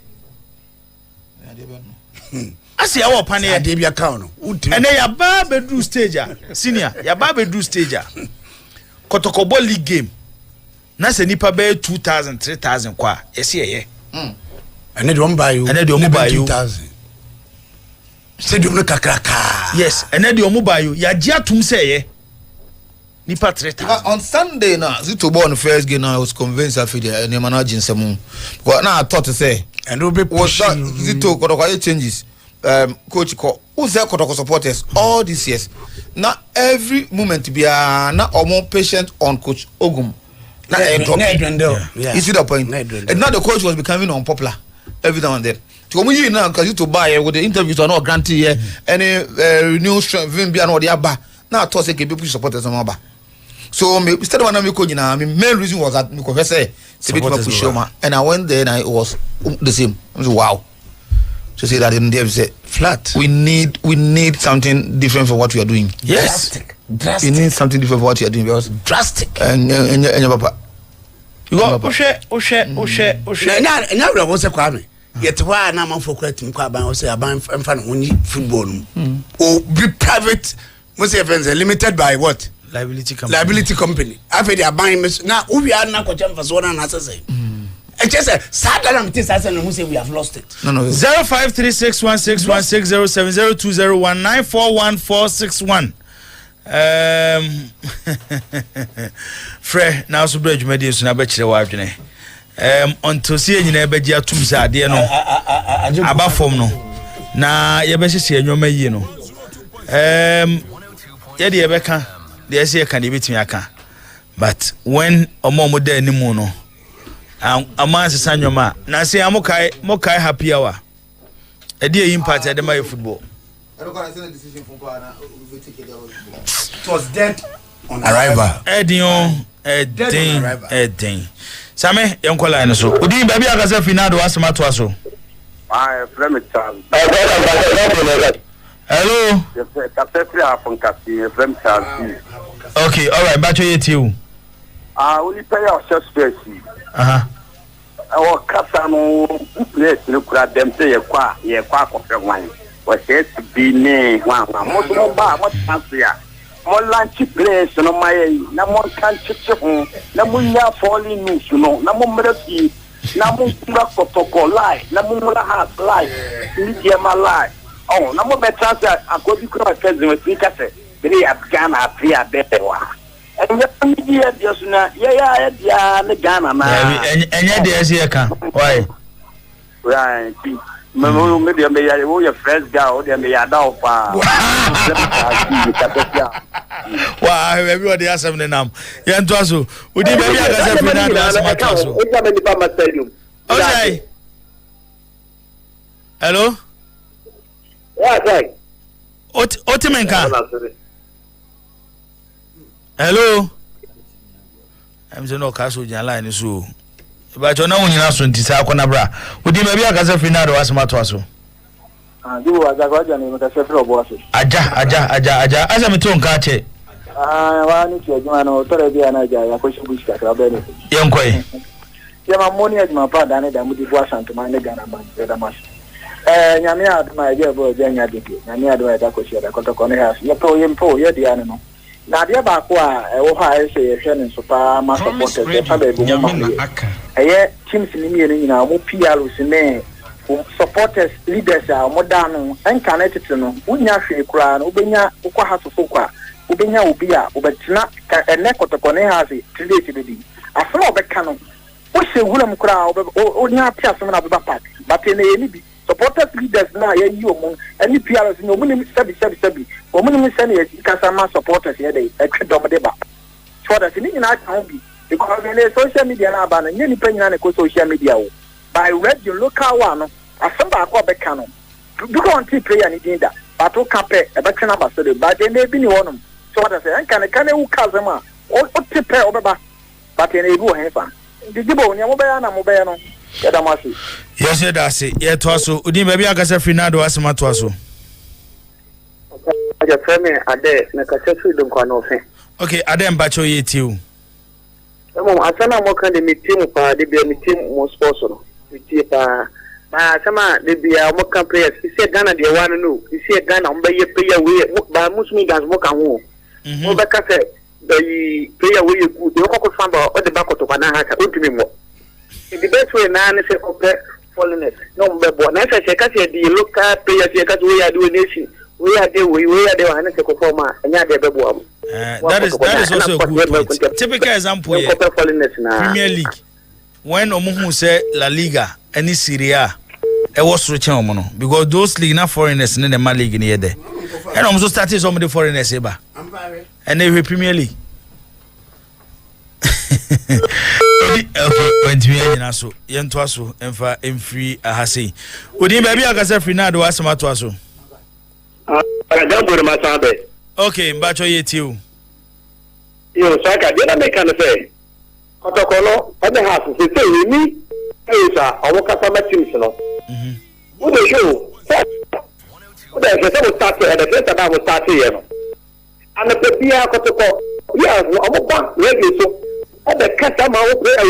Speaker 2: I see our panier,
Speaker 12: Debia cow.
Speaker 2: And they are barbe do stager, senior, ya barbe do stager. Kotokobo league game. Nasa nipa be 2,000, 3,000 kwa. Yes, yeah.
Speaker 12: And they don't buy you.
Speaker 2: And they don't buy you.
Speaker 12: 2,000. Stadium no kakraka.
Speaker 2: Yes, and then they don't buy you. Ya jia tum say yeah.
Speaker 10: On Sunday now, Zito born first game now I was convinced of it and the managing some. But now I thought to say
Speaker 12: and will be
Speaker 10: pushing Zito got changes. Coach who's there got supporters all these years. Now every moment be now or more patient on Coach Ogum. Now you see the point. And now the coach was becoming unpopular every now and then. To come here now because you to buy with the interviews are not granted here any renewed strength be an other. Now I thought say people supporters on my. So instead of one main reason was that me confess and I went there and it was the same. I was wow. So say that in there say
Speaker 12: flat.
Speaker 10: We need something different from what we are doing.
Speaker 2: Yes.
Speaker 10: Drastic. We need something different from what you are doing because
Speaker 12: drastic.
Speaker 10: And your papa.
Speaker 2: You go Oshe.
Speaker 12: Now we want to Kwame. Yet why na man for creating Kwaba or say aban fan only football. Or be private most of friends limited by what?
Speaker 2: Liability
Speaker 12: company. After they are buying now, we are not going for one and say. I just said, sad that I'm who say we have lost it.
Speaker 10: No.
Speaker 2: 05361616070201941461. Fre now so bridge media so na be kire wa adwene. Until see nyina be gia tum sa ade no. Aba form no. Na ye be hye enwoma yi no. Ye de ebeka de ese kan de betimi aka but when omo da animu no amase sanwoma na say amokai happy hour e de impact e de my football
Speaker 10: I don't gonna send a decision from Ghana we take it.
Speaker 12: It was dead on arrival.
Speaker 2: Edion Same yenkola ene so odi ba bia kasa finado asema to aso
Speaker 13: Flemish Charles.
Speaker 2: Hello. Okay, all right. Back to you.
Speaker 13: Only pay our space. Our Casano place look at them say a quack of one. Was said to be named one. Most more bar, what fancy. More lunch place, no my, no more country, no more falling news, you know, no more medicine, no more protocol lie, no more house lie, Lydia my life. Oh, no more better according to my president speaker say they have Ghana Afia bewa. And the media just na yeah the Ghana na.
Speaker 2: And yet there's here can. Why?
Speaker 13: Right. Maybe your friends go there may allow
Speaker 2: wow, everybody has something now. Yantuaso, would you maybe have a Fernando as a matter? Okay. Hello?
Speaker 13: Yeah, right.
Speaker 2: Otimenka. Hello? I'm saying no castle line so. But you know when you're not so into Sakonabra. Would you maybe have a Fernando as a matter?
Speaker 13: You are the several bosses.
Speaker 2: Aja. As I'm a tongue catch it.
Speaker 13: I want to authority and I push Bush at our benefit.
Speaker 2: Young Quay.
Speaker 13: You have money as my father and I would wash and to my Ghana the mass. Yamia, my dear boy, Jania Dicky, Yamia, do I share the Cotocone house. You told him, poor, you're the animal. Now, the Abaqua, Ohio say a friend and super master supporters. A year, Tim's in the Mupialus supporters, leaders are modern and connected to no. Unya Shekran, Ubenya, Ukahasoka, Ubenya Ubia, Ubetina, and Necotocone has it, related. A floor of cannon. What's a William crowd, Unya Piasan of the Bapak, but in any supporters, leaders now, you and the PRs, no minimum 7, or minimum senators, Casama supporters here, they Domodeba. So that's in our county, because in the social media, and any penny on the social media. By read your local one, a samba aqua canon. You go on to play anything that, but to compare a back ambassador, but then they be one. So what I say, I can Kazama, or to pay over, but in a go hand. Did you go on your mobile?
Speaker 2: Yes, that's it. Yet also, Udi maybe I got a Fernando as a matwaso.
Speaker 13: I just tell me a day, make a set freedom can
Speaker 2: okay, I didn't batch you too.
Speaker 13: I send a more kind of meeting for the meeting more sponsor. Sama de bia mo kan players isi Ghana de wan no isi Ghana on be ye player we ba musumi gas mo kan ho mo be ka se the player we good de ko fan ba o de ba ko to na ha ka o tumi mo the best way na ne se ope foreigners no be bo na se ka se the local players ye ka we are doing nation we are there wa na se ko form anya de be bo am
Speaker 2: that is also a good point. Typical example here, Premier League when omuhu say La Liga any Serie A e was switching omo because those league na foreigners in the Ma League near there and also started some of the foreigners eba and they Premier League okay when we are na so yento aso emfa emfree ahase odi baby akasa free na do asema to aso okay mbacho yetiu
Speaker 13: yo saka dia na make na say Kotokolo, other half of the thing, me, our customer teams. What they show, the start at the first about was start here. And the Pia Kotoko, yes, I'm back, ready so. At the customer, I will play a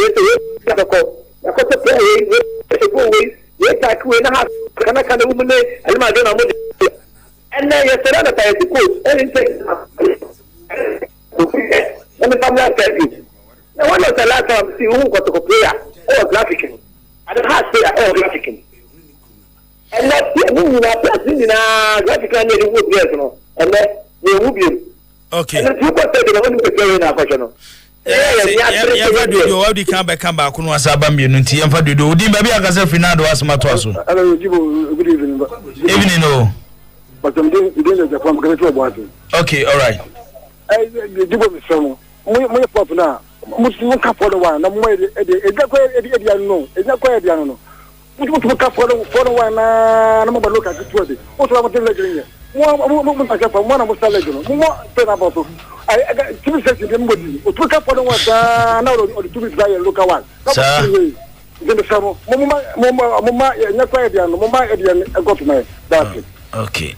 Speaker 13: and then yesterday, I now, when was the last time see who got to player or graphic? I don't have player or graphic. And that's the graphic and you would get no. And then you will be
Speaker 2: okay.
Speaker 13: And you got to one to play in a question.
Speaker 2: You already come back on was a bambi and Tiamfa do. Did maybe I can Fernando as Matoso.
Speaker 13: Good evening.
Speaker 2: Evening, no.
Speaker 13: But I'm doing the from Great.
Speaker 2: Okay, all right.
Speaker 13: I do some more pop now. Muslim for the one, no more. It's not quite no. Which would look up for the one. No more look at it. What about the legend? One of the legend. More about I got 2 seconds. Look up for the one. Now, or the 2 weeks, look at one. Then the summer, Mama, not quite young. Mama, I got my. That's it.
Speaker 2: Okay.